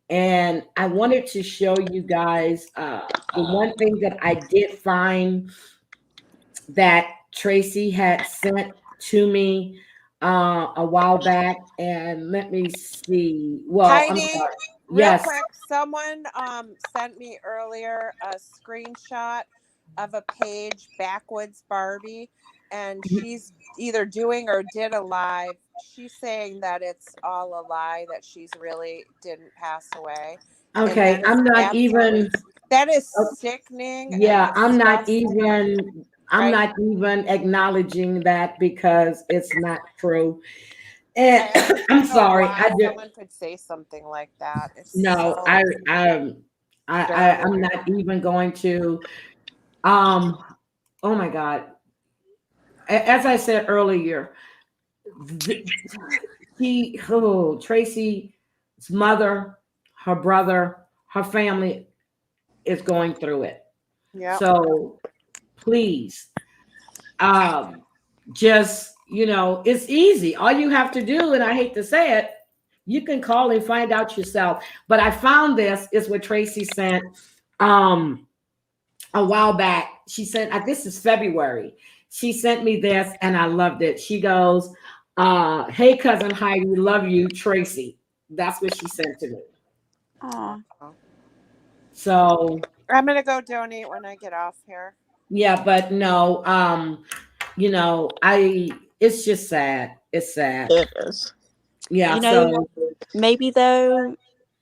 And I wanted to show you guys the one thing that I did find that Tracy had sent to me a while back. And let me see. Well, I'm Heidi, sorry. real Yes. quick, someone sent me earlier a screenshot of a page, Backwoods Barbie, and she's either doing or did a live. She's saying that it's all a lie, that she's really didn't pass away. And Okay. that is uh, sickening and Yeah, disgusting, I'm right? not even acknowledging that, because it's not true. And I just I'm don't know sorry. why someone could say something like that. It's No, so I'm dirty. not even going to. Um, oh my God. As I said earlier, th- Tracy's mother, her brother, her family is going through it. Yep. So please, just it's easy. All you have to do, and I hate to say it, You can call and find out yourself. But I found this is what Tracy sent a while back. She sent, this is February. She sent me this and I loved it. She goes, hey, cousin Heidi, love you, Tracy. That's what she sent to me. Aw. So I'm gonna go donate when I get off here. yeah, but no, you know, it's just sad. It's sad. It is. Yeah. You know, So maybe though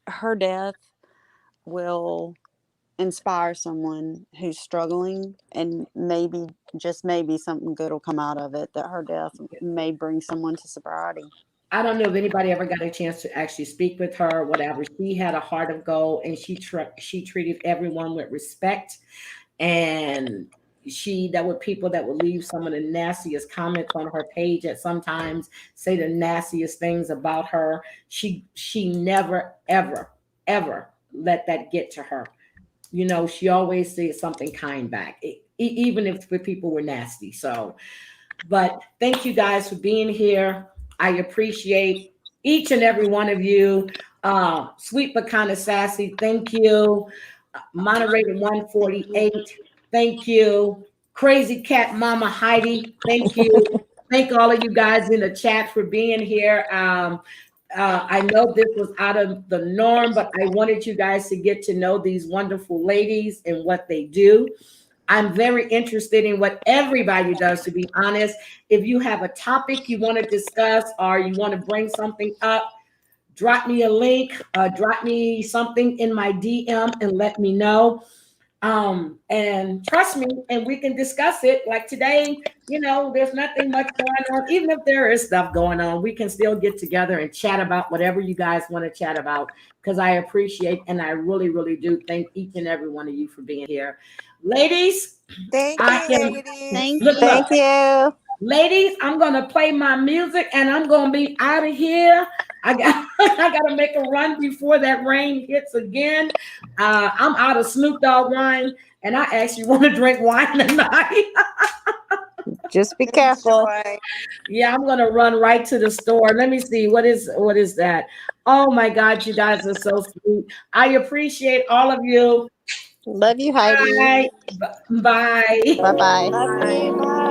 her death will inspire someone who's struggling, and maybe, just maybe, something good will come out of it, that her death may bring someone to sobriety. I don't know if anybody ever got a chance to actually speak with her, whatever. She had a heart of gold, and she treated everyone with respect. And there were people that would leave some of the nastiest comments on her page at sometimes say the nastiest things about her. She never, ever, ever let that get to her. You know, she always said something kind back, even if the people were nasty. So, but thank you guys for being here. I appreciate each and every one of you. Sweet but kind of sassy, thank you. Moderator 148, thank you. Crazy Cat Mama Heidi, thank you. Thank all of you guys in the chat for being here. I know this was out of the norm, but I wanted you guys to get to know these wonderful ladies and what they do. I'm very interested in what everybody does, to be honest. If you have a topic you want to discuss or you want to bring something up, drop me a link, drop me something in my DM and let me know. And trust me, and we can discuss it. Like today, you know, there's nothing much going on. Even if there is stuff going on, we can still get together and chat about whatever you guys want to chat about, because I appreciate and I really, really do thank each and every one of you for being here. Ladies, Thank I you, am ladies. Thank look, you. Thank you. ladies, I'm gonna play my music and I'm gonna be out of here. I gotta make a run before that rain hits again. I'm out of Snoop Dogg wine, and I actually want to drink wine tonight. Just be careful. Enjoy. Yeah, I'm gonna run right to the store. Let me see what is that. Oh my God, you guys are so sweet. I appreciate all of you. Love you, Heidi. Bye. Bye. Bye bye. Love you. Bye.